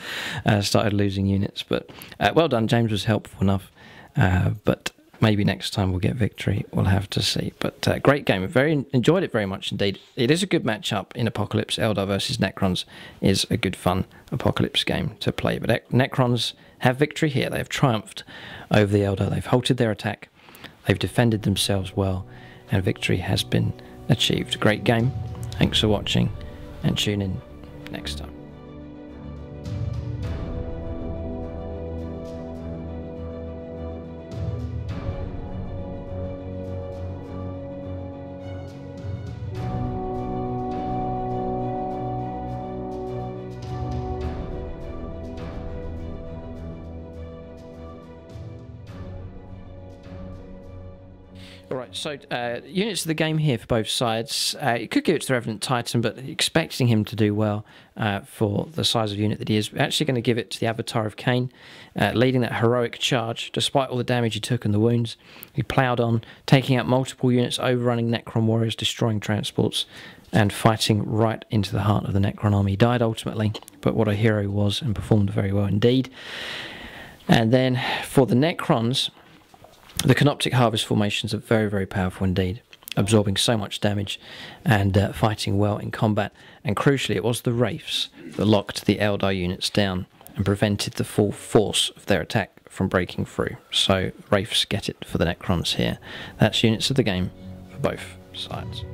started losing units. But well done, James was helpful enough. But maybe next time we'll get victory. We'll have to see. But great game. Enjoyed it very much indeed. It is a good matchup in Apocalypse. Eldar versus Necrons is a good fun Apocalypse game to play. But Necrons have victory here. They have triumphed over the Eldar. They've halted their attack. They've defended themselves well. And victory has been achieved. Great game. Thanks for watching. And tune in next time. Alright, so units of the game here for both sides. You could give it to the Revenant Titan, but expecting him to do well for the size of unit that he is. We're actually going to give it to the Avatar of Cain, leading that heroic charge. Despite all the damage he took and the wounds, he ploughed on, taking out multiple units, overrunning Necron warriors, destroying transports, and fighting right into the heart of the Necron army. He died ultimately, but what a hero he was and performed very well indeed. And then for the Necrons, the Canoptic Harvest formations are very, very powerful indeed, absorbing so much damage and fighting well in combat. And crucially, it was the Wraiths that locked the Eldar units down and prevented the full force of their attack from breaking through. So Wraiths get it for the Necrons here. That's units of the game for both sides.